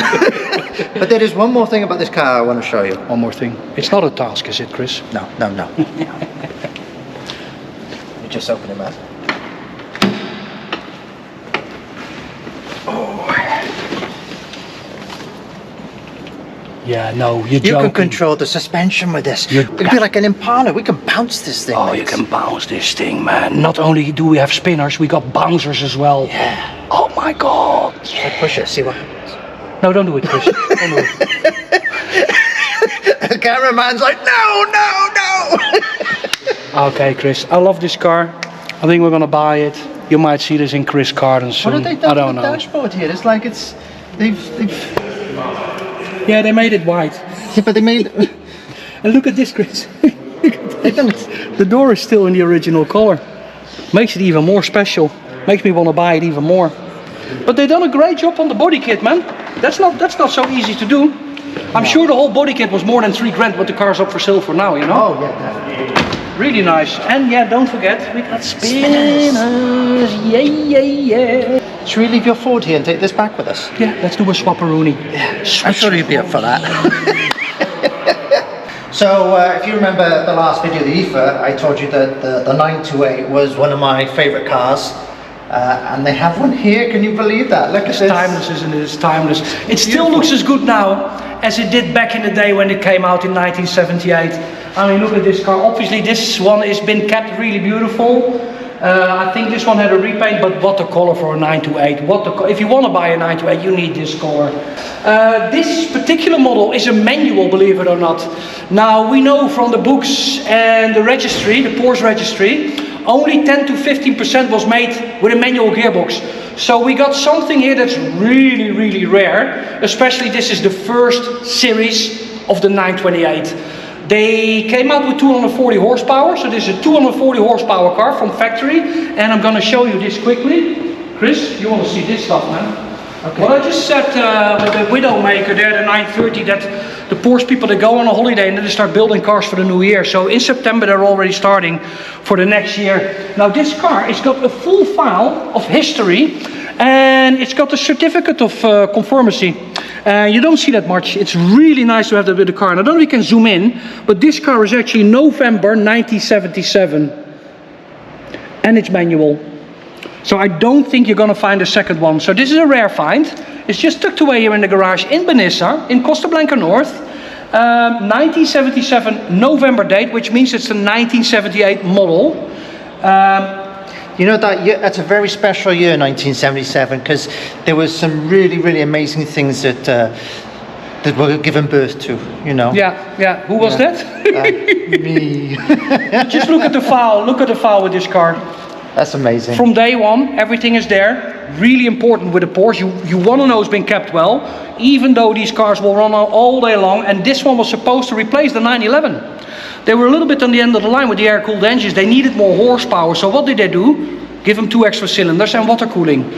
But there is one more thing about this car I want to show you. One more thing. It's not a task, is it, Chris? No. You just open him up. Yeah, no, you're You joking. can control the suspension with this. You're- It'd be like an Impala. We can bounce this thing. Oh, mate. you can bounce this thing, man. Not only do we have spinners, we got bouncers as well. Yeah. Oh my God. Try push it. See what happens. No, don't do it, Chris. Don't do it. The cameraman's like, no. Okay, Chris. I love this car. I think we're gonna buy it. You might see this in Chris Carden soon. What have they done I don't to the know. dashboard here? It's like they've Yeah, they made it white. yeah, but they made And look at this, Chris. they've done it. The door is still in the original color. Makes it even more special. Makes me want to buy it even more. But they've done a great job on the body kit, man. That's not so easy to do. I'm sure the whole body kit was more than 3 grand, but the car's up for sale for now, you know? Oh yeah, definitely. Really nice. And yeah, don't forget, we got spinners. Yeah. Should we leave your Ford here and take this back with us? Yeah, let's do a swapperoonie. I'm sure you'd be up for that. So, if you remember the last video, the IFA, I told you that the 928 was one of my favourite cars. And they have one here, can you believe that? Look at It's this. timeless, isn't it? It's timeless. It still looks as good now as it did back in the day when it came out in 1978. I mean, look at this car. Obviously, this one has been kept really beautiful. I think this one had a repaint, but what a color for a 928. If you want to buy a 928, you need this color. This particular model is a manual, believe it or not. Now, we know from the books and the registry, the Porsche registry, only 10 to 15% was made with a manual gearbox. So we got something here that's really, really rare. Especially this is the first series of the 928. They came out with 240 horsepower, so this is a 240 horsepower car from factory. And I'm going to show you this quickly. Chris, you want to see this stuff, man? Okay. Well, I just said with the Widowmaker there, the 930, that the Porsche people, they go on a holiday and then they start building cars for the new year. So in September, they're already starting for the next year. Now this car, it's got a full file of history and it's got a certificate of conformity. You don't see that much. It's really nice to have that with the car. And I don't know if you can zoom in, but this car is actually November 1977. And it's manual. So I don't think you're going to find a second one. So this is a rare find. It's just tucked away here in the garage in Benissa, in Costa Blanca North. 1977 November date, which means it's the 1978 model. You know that's a very special year, 1977, because there was some really, really amazing things that that were given birth to. You know. Yeah. Who was that? Me. Just look at the file. Look at the file with this car. That's amazing. From day one, everything is there. Really important with a Porsche. You want to know it's been kept well, even though these cars will run all day long. And this one was supposed to replace the 911. They were a little bit on the end of the line with the air-cooled engines. They needed more horsepower. So what did they do? Give them 2 extra cylinders and water cooling.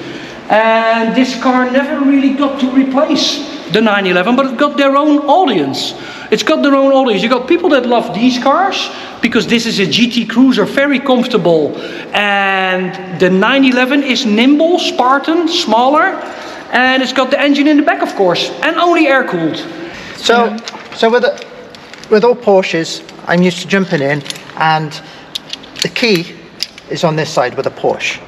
And this car never really got to replace the 911, but it got their own audience. It's got their own audience. You got people that love these cars because this is a GT cruiser, very comfortable. And the 911 is nimble, Spartan, smaller, and it's got the engine in the back, of course, and only air-cooled. So with all Porsches, I'm used to jumping in, and the key is on this side with a Porsche.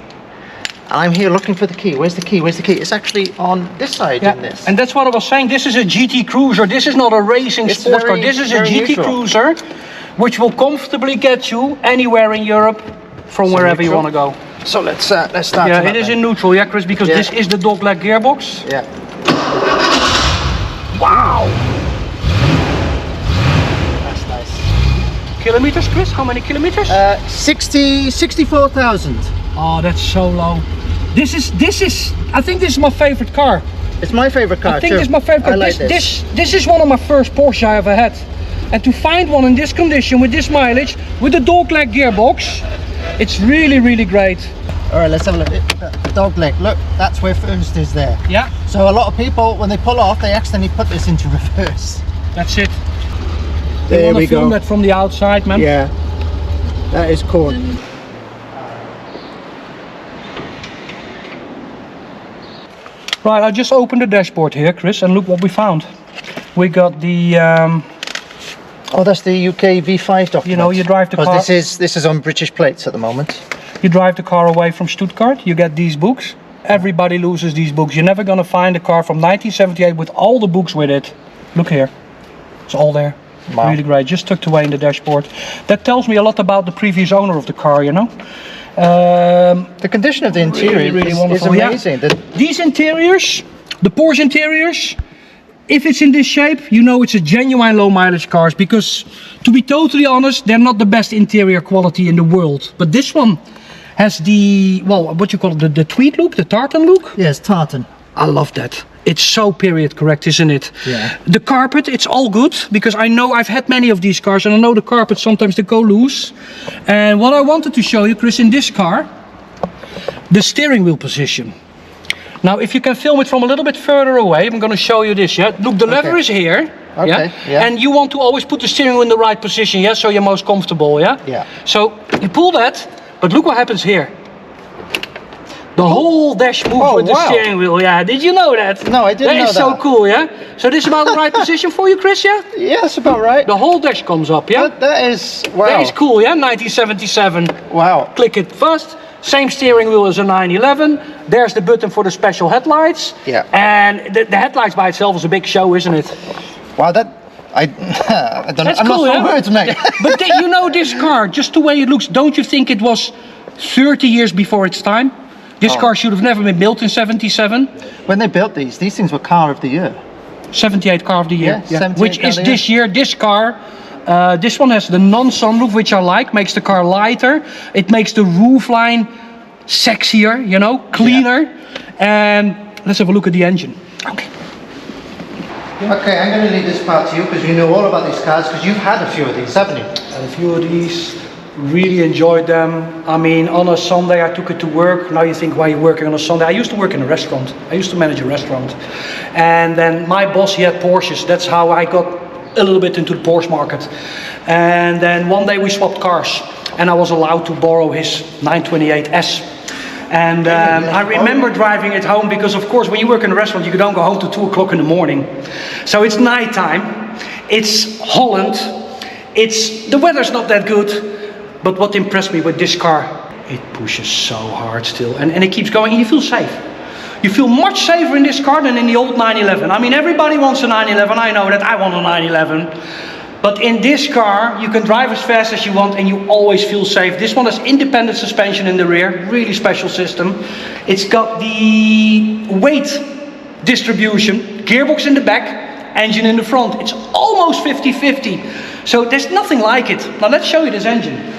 And I'm here looking for the key. Where's the key? Where's the key? It's actually on this side in this. And that's what I was saying. This is a GT cruiser. This is not a racing sports car. This is a GT cruiser, which will comfortably get you anywhere in Europe from wherever you want to go. So let's start. Yeah, it is in neutral, yeah, Chris, because this is the dogleg gearbox. Yeah. Wow. That's nice. Kilometers, Chris? How many kilometers? 64,000. Oh, that's so low. This is. I think this is my favorite car. It's my favorite car. I think this is my favorite car. I like this. This is one of my first Porsche I ever had, and to find one in this condition with this mileage, with the dogleg gearbox, it's really, really great. All right, let's have a look. The dog leg. Look, that's where first is there. Yeah. So a lot of people, when they pull off, they accidentally put this into reverse. That's it. There we go. Film that from the outside, man. Yeah. That is cool. Right, I just opened the dashboard here, Chris, and look what we found. We got the. Oh, that's the UK V5 document. You know, you drive the car. Because this is on British plates at the moment. You drive the car away from Stuttgart, you get these books. Everybody loses these books. You're never going to find a car from 1978 with all the books with it. Look here. It's all there. Wow. Really great. Just tucked away in the dashboard. That tells me a lot about the previous owner of the car, you know. The condition of the interior really is wonderful. amazing. Yeah. These interiors, the Porsche interiors, if it's in this shape, you know it's a genuine low mileage car, because to be totally honest, they're not the best interior quality in the world. But this one has the, well, what you call it, the tweed look, the tartan look? Yes, tartan. I love that. It's so period correct, isn't it? Yeah. The carpet, it's all good, because I know I've had many of these cars and I know the carpet sometimes they go loose. And what I wanted to show you, Chris, in this car, the steering wheel position. Now, if you can film it from a little bit further away, I'm going to show you this. Yeah, look, the lever is here. Okay. Yeah. And you want to always put the steering wheel in the right position, yeah, so you're most comfortable, yeah. Yeah. So you pull that, but look what happens here. The whole dash moves with the steering wheel, yeah. Did you know that? No, I didn't know that. That is so cool, yeah? So this is about the right position for you, Chris, yeah? Yeah, that's about right. The whole dash comes up, yeah? That is, wow. That is cool, yeah? 1977. Wow. Click it first. Same steering wheel as a 911. There's the button for the special headlights. Yeah. And the headlights by itself is a big show, isn't it? Wow, that... I don't know. I'm cool, not for words, mate. But you know this car, just the way it looks, don't you think it was 30 years before its time. This car should have never been built in 77. When they built these things were car of the year. 78 car of the year, Yeah, 78 which car is of the this year. This car, this one has the non-sunroof, which I like, makes the car lighter. It makes the roof line sexier, you know, cleaner. And let's have a look at the engine. Okay. Okay, I'm going to leave this part to you because you know all about these cars because you've had a few of these, haven't you? A few of these, really enjoyed them. I mean, on a Sunday I took it to work. Now you think, why are you working on a Sunday? I used to work in a restaurant. I used to manage a restaurant. And then my boss, he had Porsches. That's how I got a little bit into the Porsche market. And then one day we swapped cars and I was allowed to borrow his 928S. And I remember driving it home because, of course, when you work in a restaurant, you don't go home till 2 o'clock in the morning. So it's nighttime. It's Holland. The weather's not that good. But what impressed me with this car, it pushes so hard still. And it keeps going and you feel safe. You feel much safer in this car than in the old 911. I mean, everybody wants a 911. I know that. I want a 911. But in this car, you can drive as fast as you want and you always feel safe. This one has independent suspension in the rear, really special system. It's got the weight distribution, gearbox in the back, engine in the front. It's almost 50-50. So there's nothing like it. Now let's show you this engine.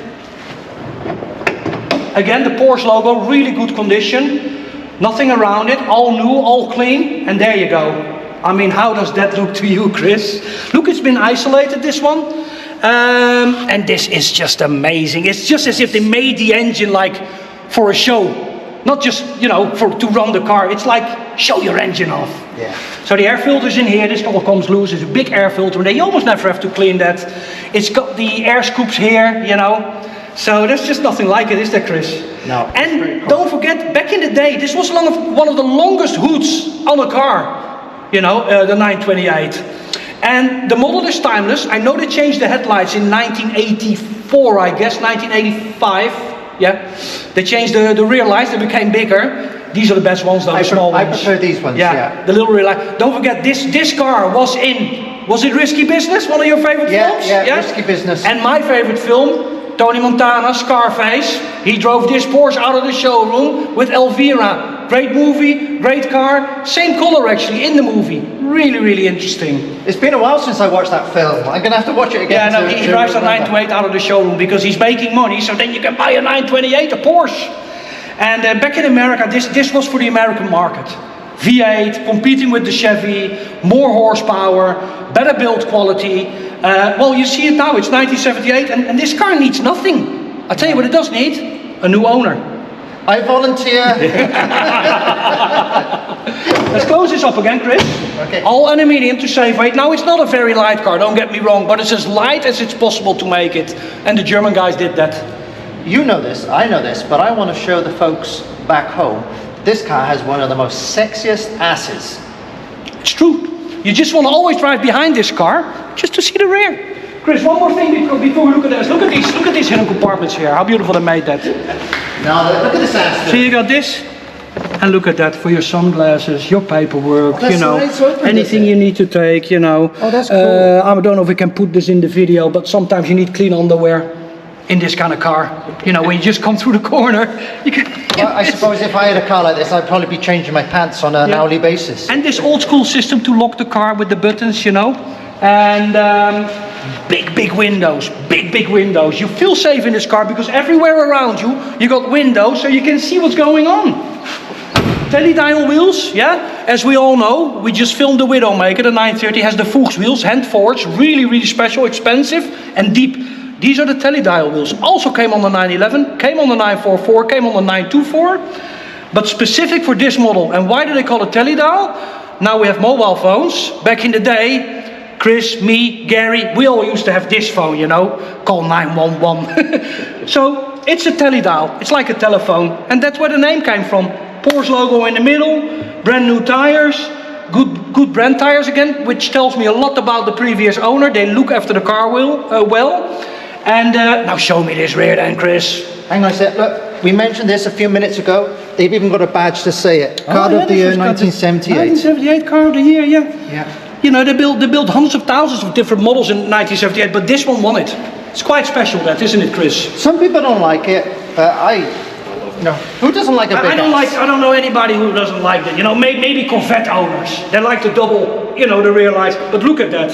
Again, the Porsche logo, really good condition. Nothing around it, all new, all clean, and there you go. I mean, how does that look to you, Chris? Look, it's been isolated, this one. And this is just amazing. It's just as if they made the engine like for a show. Not just, you know, to run the car. It's like, show your engine off. Yeah. So the air filter's in here. This all comes loose. It's a big air filter. And you almost never have to clean that. It's got the air scoops here, you know. So there's just nothing like it, is there, Chris? No. And cool. Don't forget, back in the day, this was one of the longest hoods on a car. You know, the 928. And the model is timeless. I know they changed the headlights in 1984, I guess, 1985. Yeah. They changed the rear lights, they became bigger. These are the best ones, though, the small ones. I prefer these ones, yeah. The little rear light. Don't forget, this car was it Risky Business? One of your favorite films? Yeah, Risky Business. And my favorite film, Tony Montana, Scarface. He drove this Porsche out of the showroom with Elvira. Great movie, great car. Same color, actually, in the movie. Really, really interesting. It's been a while since I watched that film. I'm going to have to watch it again. Yeah, no, he drives a 928 out of the showroom because he's making money, so then you can buy a 928, a Porsche. And back in America, this was for the American market. V8, competing with the Chevy, more horsepower, better build quality. Well, you see it now, it's 1978, and this car needs nothing. I'll tell you what it does need, a new owner. I volunteer. Let's close this up again, Chris. Okay. All aluminium to save weight. Now, it's not a very light car, don't get me wrong, but it's as light as it's possible to make it. And the German guys did that. You know this, I know this, but I want to show the folks back home. This car has one of the most sexiest asses. It's true. You just want to always drive behind this car, just to see the rear. Chris, one more thing before we look at this. Look at these hidden compartments here. How beautiful they made that. Now look at this ass. So you got this, and look at that for your sunglasses, your paperwork, you know, anything you need to take, you know. Oh, that's cool. I don't know if we can put this in the video, but sometimes you need clean underwear in this kind of car. You know, when you just come through the corner, you can. Well, I suppose if I had a car like this, I'd probably be changing my pants on an hourly basis. And this old school system to lock the car with the buttons, you know. And big windows, big windows. You feel safe in this car because everywhere around you got windows so you can see what's going on. Teledial wheels, yeah. As we all know, we just filmed the Widowmaker. The 930 has the Fuchs wheels, hand forged, really special, expensive and deep. These are the Teledial wheels. Also came on the 911, came on the 944, came on the 924, but specific for this model. And why do they call it Teledial? Now we have mobile phones. Back in the day, Chris, me, Gary, we all used to have this phone, you know, call 911. So it's a Teledial, it's like a telephone, and that's where the name came from. Porsche logo in the middle, brand new tires, good brand tires again, which tells me a lot about the previous owner. They look after the car well. And now show me this rear then, Chris. Hang on a sec, look, we mentioned this a few minutes ago. They've even got a badge to say it. Car of the year 1978. 1978 car of the year, yeah. Yeah. You know, they built hundreds of thousands of different models in 1978, but this one won it. It's quite special, that, isn't it, Chris? Some people don't like it. No. Who doesn't like a big I don't know anybody who doesn't like that. You know, maybe Corvette owners. They like the double, you know, the rear lights. But look at that.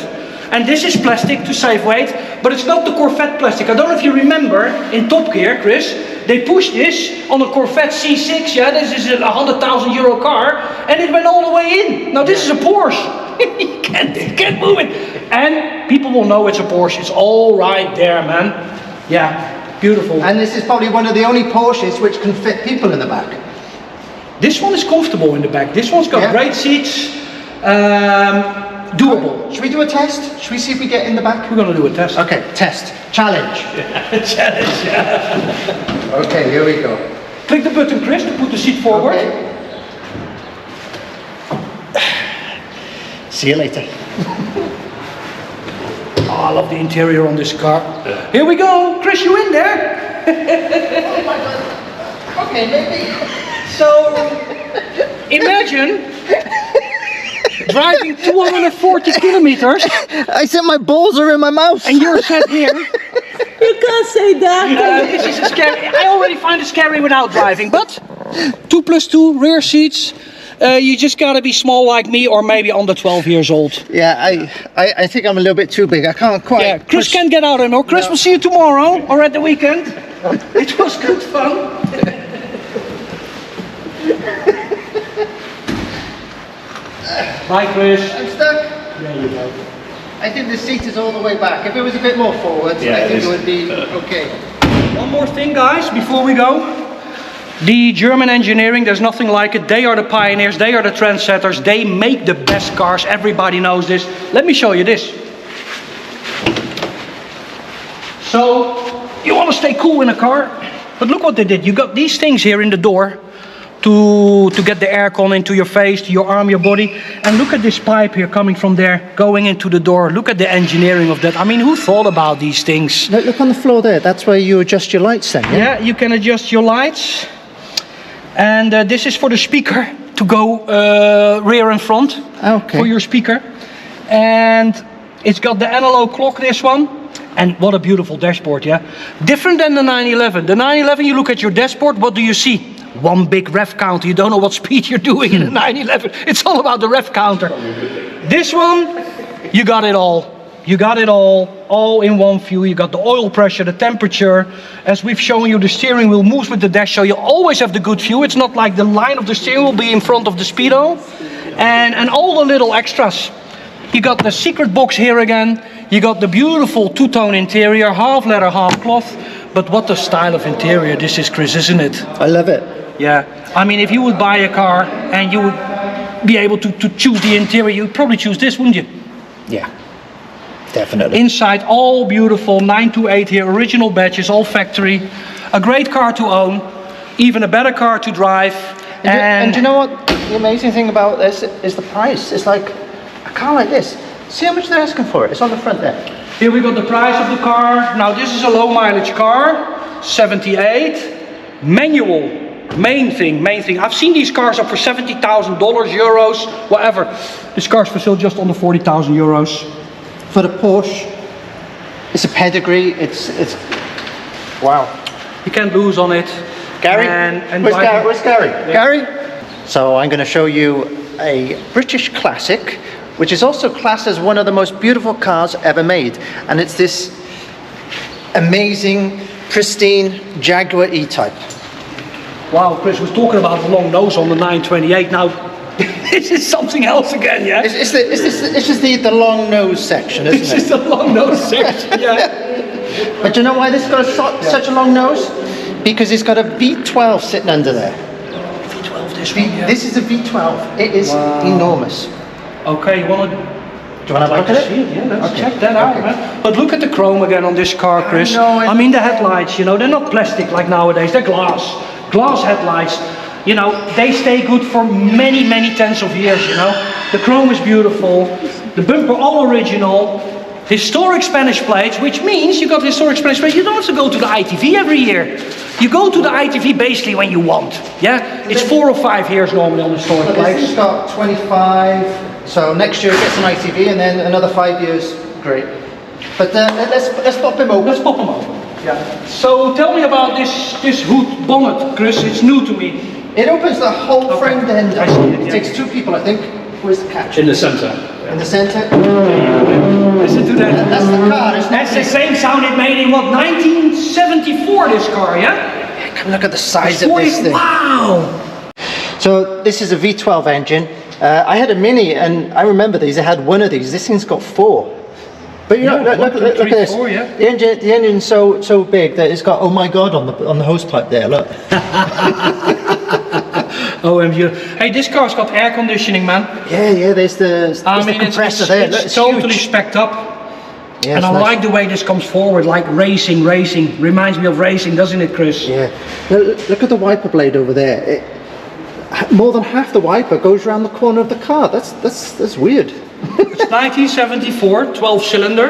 And this is plastic to save weight, but it's not the Corvette plastic. I don't know if you remember in Top Gear, Chris, they pushed this on a Corvette C6. Yeah, this is a €100,000 car, and it went all the way in. Now this is a Porsche. you can't move it. And people will know it's a Porsche. It's all right there, man. Yeah, beautiful. And this is probably one of the only Porsches which can fit people in the back. This one is comfortable in the back. This one's got great seats. Doable. Should we do a test? Should we see if we get in the back? We're going to do a test. Okay, test. Challenge. Challenge, yeah. Okay, here we go. Click the button, Chris, to put the seat forward. Okay. See you later. Oh, I love the interior on this car. Here we go. Chris, you in there? Oh my God. Okay, maybe. So, imagine driving 240 kilometers. I said my balls are in my mouth. And you're sat here. You can't say that. This is a scary. I already find it scary without driving, but 2 + 2 rear seats. You just gotta be small like me, or maybe under 12 years old. Yeah, I think I'm a little bit too big. I can't quite. Yeah, Chris can't get out anymore. Chris, we'll see you tomorrow or at the weekend. It was good fun. Bye, Chris. I'm stuck. There you go. I think the seat is all the way back. If it was a bit more forward, I think it would be okay. One more thing, guys, before we go. The German engineering, there's nothing like it. They are the pioneers, they are the trendsetters, they make the best cars, everybody knows this. Let me show you this. So, you want to stay cool in a car, but look what they did. You got these things here in the door to get the aircon into your face, to your arm, your body. And look at this pipe here coming from there, going into the door. Look at the engineering of that. I mean, who thought about these things? Look on the floor there. That's where you adjust your lights then, Yeah, you can adjust your lights. And this is for the speaker to go rear and front for your speaker. And it's got the analog clock, this one. And what a beautiful dashboard, yeah? Different than the 911. The 911, you look at your dashboard, what do you see? One big rev counter. You don't know what speed you're doing in a 911. It's all about the rev counter. This one, you got it all. You got it all in one view. You got the oil pressure, the temperature. As we've shown you, the steering wheel moves with the dash, so you always have the good view. It's not like the line of the steering wheel be in front of the speedo. And all the little extras. You got the secret box here again. You got the beautiful two-tone interior, half leather, half cloth. But what a style of interior this is, Chris, isn't it? I love it. Yeah. I mean, if you would buy a car and you would be able to choose the interior, you'd probably choose this, wouldn't you? Yeah. Definitely. Inside, all beautiful, 928 here, original badges, all factory. A great car to own, even a better car to drive. And do you know what? The amazing thing about this is the price. It's like a car like this. See how much they're asking for it? It's on the front there. Here we got the price of the car. Now this is a low mileage car, 78, manual. Main thing. I've seen these cars up for $70,000, euros, whatever. This car's for sale just under 40,000 euros. For the Porsche, it's a pedigree. It's wow. You can't lose on it. Gary, where's Gary? Yeah. Gary. So I'm going to show you a British classic, which is also classed as one of the most beautiful cars ever made, and it's this amazing, pristine Jaguar E-Type. Wow, Chris was talking about the long nose on the 928. Now, this is something else again, yeah? It's just the long nose section, isn't it? It's just the long nose section, yeah. But you know why this got such a long nose? Because it's got a V12 sitting under there. V12, this one, yeah. This is a V12. It is enormous. Okay, you want to... Do you want to have a look at it? See it? Yeah, let's check that out, man. But look at the chrome again on this car, Chris. I mean, the headlights, you know, they're not plastic like nowadays. They're glass. Glass headlights. You know, they stay good for many, many tens of years, you know. The chrome is beautiful. The bumper all original. Historic Spanish plates, which means you got historic Spanish plates. You don't have to go to the ITV every year. You go to the ITV basically when you want. Yeah, it's 4 or 5 years normally on historic plates. This has got 25. So next year it gets an ITV, and then another 5 years. Great. But let's pop him over. Let's pop them over. Yeah. So tell me about this hood bonnet, Chris. It's new to me. It opens the whole frame end. I see it, It yeah. takes 2 people, I think. Where's the catch? In the centre. In the centre. Listen to that. That's the car. It's not That's the same sound it made in what, 1974, this car, yeah? Come look at the size of this thing. Wow! So this is a V12 engine. I had a Mini, and I remember these. I had one of these. This thing's got 4. But you know, Yeah, look at this. 4, yeah. The engine's so big that it's got "Oh my God" on the hose pipe there. Look. OMG. Hey, this car's got air conditioning, man. Yeah. There's the compressor there. Look, It's totally huge. specced up. Yeah, And it's I nice. like the way this comes forward, like racing. Reminds me of racing, doesn't it, Chris? Yeah. Look at the wiper blade over there. More than half the wiper goes around the corner of the car. That's weird. It's 1974, 12-cylinder.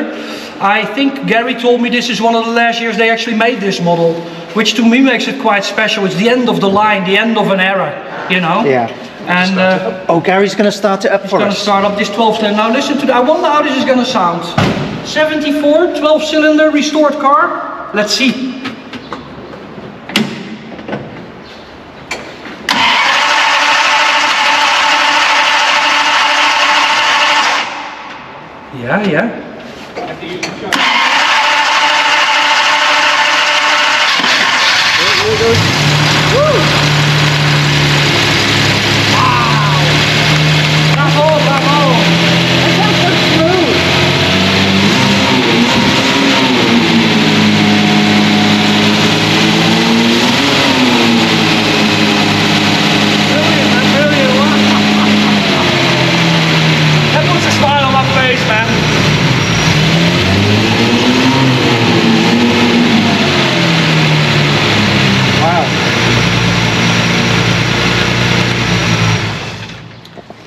I think Gary told me this is one of the last years they actually made this model, which to me makes it quite special. It's the end of the line, the end of an era, you know? Yeah. And Oh, Gary's going to start it up for going to us. start up this 12-cylinder. Now listen to that. I wonder how this is going to sound. 74, 12-cylinder, restored car. Let's see. Yeah. Bravo! That sounds so smooth. Brilliant, man, brilliant. That puts a smile on my face, man. Wow.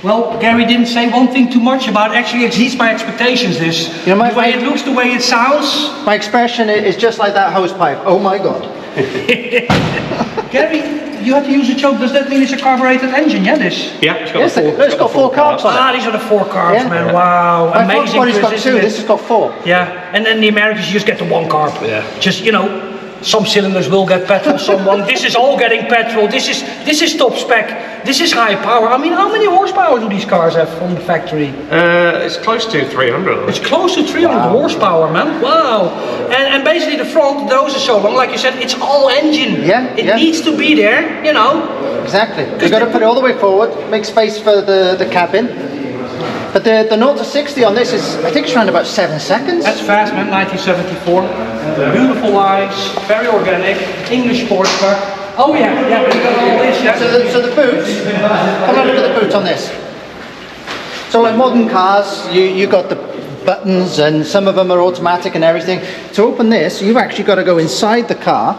Well, Gary didn't say one thing too much about it. Actually exceeds my expectations, this. You know, the way it looks, the way it sounds. My expression is just like that hose pipe. Oh my God. Gary, you had to use a choke. Does that mean it's a carbureted engine, yeah, this? Yeah, it's got Yes, a 4. it's got 4 carbs on it. Ah, these are the 4 carbs, Yeah. man. Wow, My amazing. Fox body's got Chris, 2. isn't it? This has got 4. Yeah, and then the Americans just get the 1 carb. Yeah. Just, you know, some cylinders will get petrol, some won't. This is all getting petrol. This is top spec. This is high power. I mean, how many horsepower do these cars have from the factory? It's close to 300. It's close to 300 horsepower, man. Wow. And basically the front, those are so long. Like you said, it's all engine. Yeah, It yeah. needs to be there, you know. Exactly. You've got to put it all the way forward, make space for the cabin. But the 0 to 60 on this is, I think it's around about 7 seconds. That's fast, man. 1974. Beautiful lines, very organic, English sports car. Oh yeah, we got all this, yeah. So the boots, come and look at the boots on this. So like modern cars, you got the buttons and some of them are automatic and everything. To open this, you've actually got to go inside the car.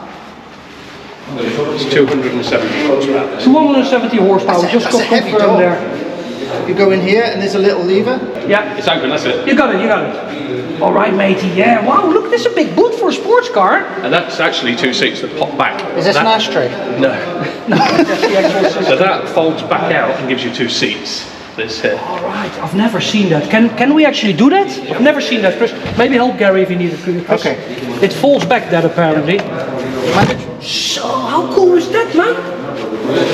It's 270 horsepower. 270 horsepower, That's a- just that's got a heavy confirmed door. there. You go in here and there's a little lever. Yeah, It's open, that's it. you got it. All right, matey, yeah. Wow, look, this is a big boot for a sports car. And that's actually 2 seats that pop back. Is this That- an ashtray? No. That's the actual system. So that folds back out and gives you 2 seats. This here. All right, I've never seen that. Can we actually do that? I've never seen that, Chris. Maybe help Gary if you need it, Chris. Okay. It folds back that apparently. So, how cool is that, man?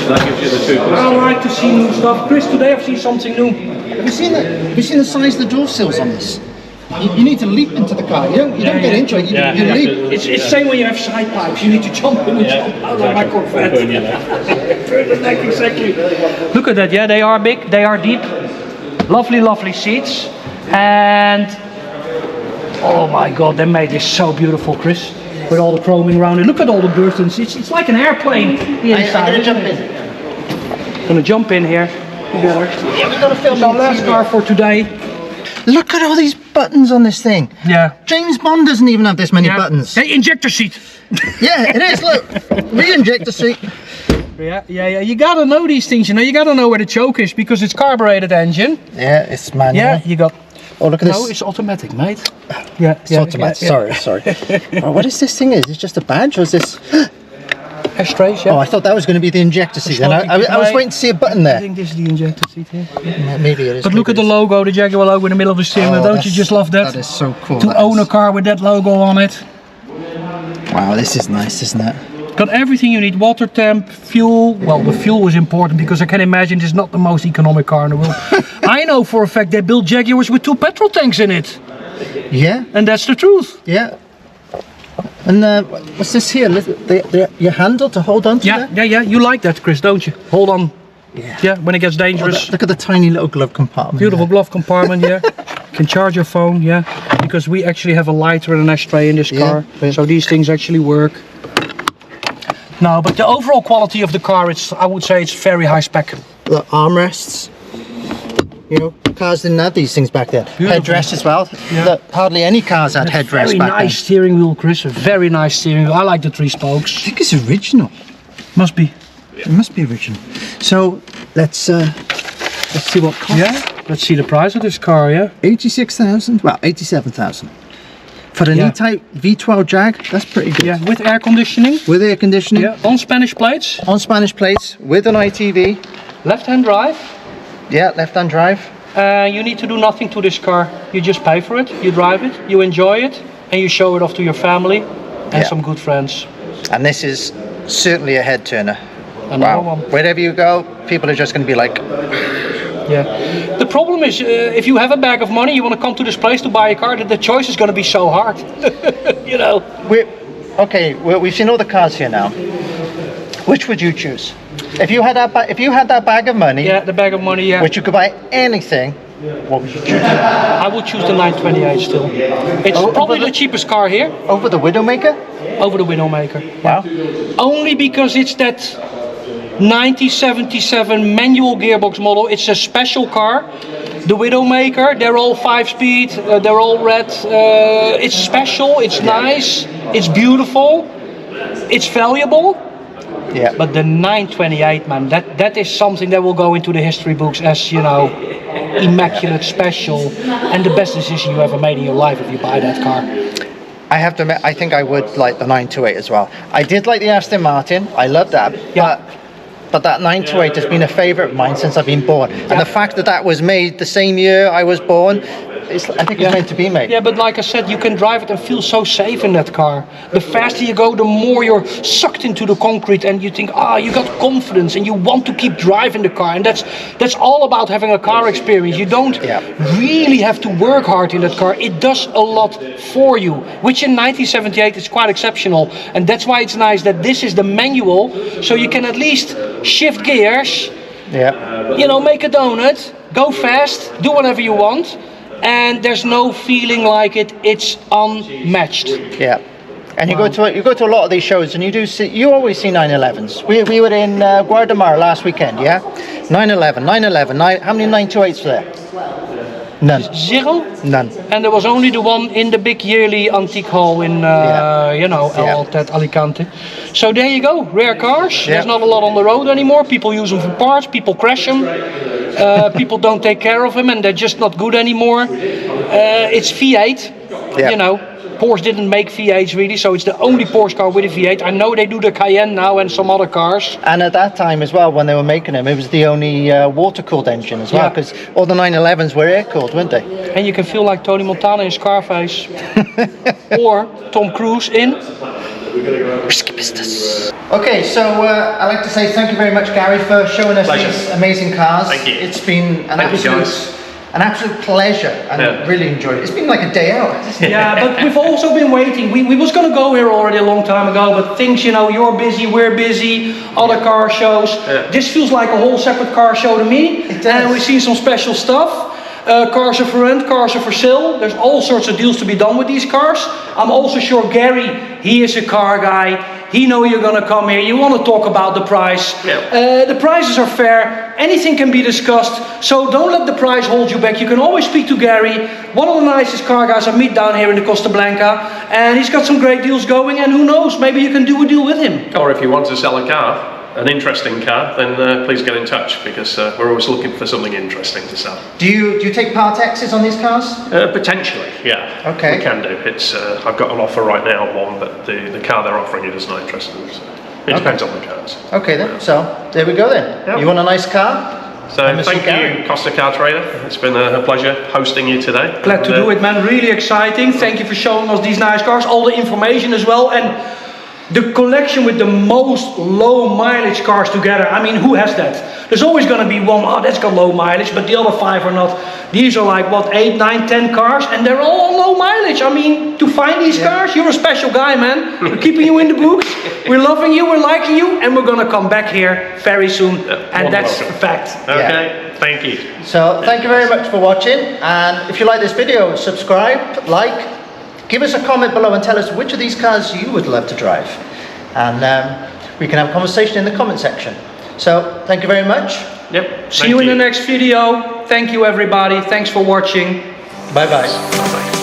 That gives you the 2. I like to see new stuff. Chris, today I've seen something new. Have you seen the size of the door sills on this? You need to leap into the car. You don't get into it. You leap. It's the same when you have side pipes. You need to jump in and jump out like my Corvette. Burn the neck, exactly. Look at that. Yeah, they are big. They are deep. Lovely seats. And oh my God, they made this so beautiful, Chris. With all the chroming around it. Look at all the buttons. It's like an airplane. The I'm inside. going to jump in. Gonna jump in here together. Yeah, we've got to film It's our last car for today. Look at all these buttons on this thing. Yeah. James Bond doesn't even have this many buttons. Hey, injector seat. Yeah, it is. Look, re-injector seat. Yeah. You gotta know these things, you know. You gotta know where the choke is because it's carbureted engine. Yeah, it's manual. Yeah, you got. Oh, look at this. No, it's automatic, mate. Yeah, It's automatic. Sorry. Oh, what is this thing? Is it just a badge or is this? Ashtrays, yeah. Oh, I thought that was going to be the injector seat. And I was waiting to see a button I there. think this is the injector seat here. Maybe it is. But look at the logo, the Jaguar logo in the middle of the steering wheel. Don't you just love that? That is so cool. To own a car with that logo on it. Wow, this is nice, isn't it? Got everything you need, water temp, fuel. Well, the fuel is important because I can imagine it's not the most economic car in the world. I know for a fact they built Jaguars with 2 petrol tanks in it. Yeah, And that's the truth. yeah. And what's this here? Your handle to hold on to Yeah, there? yeah, yeah. You like that, Chris, don't you? Hold on. Yeah. Yeah, when it gets dangerous. Look at the tiny little glove compartment. Beautiful there. glove compartment, yeah. Can charge your phone, yeah. Because we actually have a lighter and an ashtray in this car. Yeah. So these things actually work. No, but the overall quality of the car, I would say it's very high spec. The armrests. You know, cars didn't have these things back then. Headrests as well. Yeah. Look, hardly any cars had headrests Very back nice steering wheel, Chris. A very nice steering wheel. I like the 3 spokes. then. I think it's original. Must be. It must be original. So let's see what cost. Yeah. Let's see the price of this car, yeah. 86,000. Well, 87,000 for the Yeah. E-Type V12 Jag. That's pretty good. Yeah, with air conditioning. With air conditioning. Yeah, on Spanish plates. On Spanish plates. With an ITV. Left-hand drive. Yeah, left-hand drive. You need to do nothing to this car. You just pay for it, you drive it, you enjoy it, and you show it off to your family and Yeah. some good friends. And this is certainly a head turner. Another Wow. one. Wherever you go, people are just going to be like, Yeah. The problem is, if you have a bag of money, you want to come to this place to buy a car, the choice is going to be so hard. You know. we've seen all the cars here now. Which would you choose? If you had that bag of money, Yeah, the bag of money. Yeah. which you could buy anything, what would you choose? I would choose the 928 still. It's Oh, probably but the cheapest car here Over the Widowmaker? over the Widowmaker. Wow. Only because it's that 1977 manual gearbox model. It's a special car. The Widowmaker, they're all 5-speed, they're all red. It's special, it's nice, it's beautiful, it's valuable. Yeah. But the 928, man, that is something that will go into the history books as, you know, immaculate, special, and the best decision you ever made in your life if you buy that car. I have to admit, I think I would like the 928 as well. I did like the Aston Martin. I love that. Yeah. But that 928 has been a favourite of mine since I've been born. And the fact that that was made the same year I was born, I think it's meant to be made. Yeah, but like I said, you can drive it and feel so safe in that car. The faster you go, the more you're sucked into the concrete and you think, you got confidence and you want to keep driving the car. And that's all about having a car experience. You don't really have to work hard in that car. It does a lot for you, which in 1978 is quite exceptional. And that's why it's nice that this is the manual, so you can at least shift gears, you know, make a donut, go fast, do whatever you want. And there's no feeling like it's unmatched. Yeah. And you go to a lot of these shows, and you always see 911s. We were in Guadalajara last weekend, yeah. 911, how many 928s were there? None. 0? None. And there was only the one in the big yearly antique hall in, you know, at Alicante. So there you go, rare cars. There's not a lot on the road anymore. People use them for parts, people crash them. People don't take care of them and they're just not good anymore. It's V8, you know. Porsche didn't make V8s really, so it's the only Porsche car with a V8. I know they do the Cayenne now and some other cars. And at that time as well, when they were making them, it was the only water-cooled engine as well, because all the 911s were air-cooled, weren't they? And you can feel like Tony Montana in Scarface. Or Tom Cruise in Risky Business. Okay, so I'd like to say thank you very much, Gary, for showing us these amazing cars. Thank you. It's been an absolute pleasure, and I really enjoyed it. It's been like a day out. Yeah, but we've also been waiting. We was going to go here already a long time ago, but things, you know, you're busy, we're busy, other car shows. This feels like a whole separate car show to me. It does. And we've seen some special stuff. Cars are for rent, cars are for sale. There's all sorts of deals to be done with these cars. I'm also sure Gary, he is a car guy. He knows you're going to come here. You want to talk about the price. The prices are fair. Anything can be discussed. So don't let the price hold you back. You can always speak to Gary, one of the nicest car guys I meet down here in the Costa Blanca. And he's got some great deals going. And who knows, maybe you can do a deal with him. Or if you want to sell a car, an interesting car, then please get in touch, because we're always looking for something interesting to sell. Do you take part X's on these cars? Potentially, yeah. Okay. We can do. It's I've got an offer right now on one, but the car they're offering it is not interested in. So it depends on the cars. Okay then, so there we go then. Yep. You want a nice car? So thank you, Costa Car Trader. It's been a pleasure hosting you today. Glad to do it, man. Really exciting. Thank you for showing us these nice cars, all the information as well, and the collection with the most low mileage cars together. I mean, who has that? There's always going to be one, oh, that's got low mileage, but the other 5 are not. These are like, what, 8, 9, 10 cars, and they're all low mileage. I mean, to find these cars, you're a special guy, man. We're keeping you in the books. We're loving you, we're liking you, and we're going to come back here very soon. And that's a fact. Okay, thank you. So thank you very much for watching, and if you like this video, subscribe, like, give us a comment below and tell us which of these cars you would love to drive, and we can have a conversation in the comment section. So thank you very much. Yep. See you in the next video. Thank you, everybody. Thanks for watching. Bye bye. Bye-bye.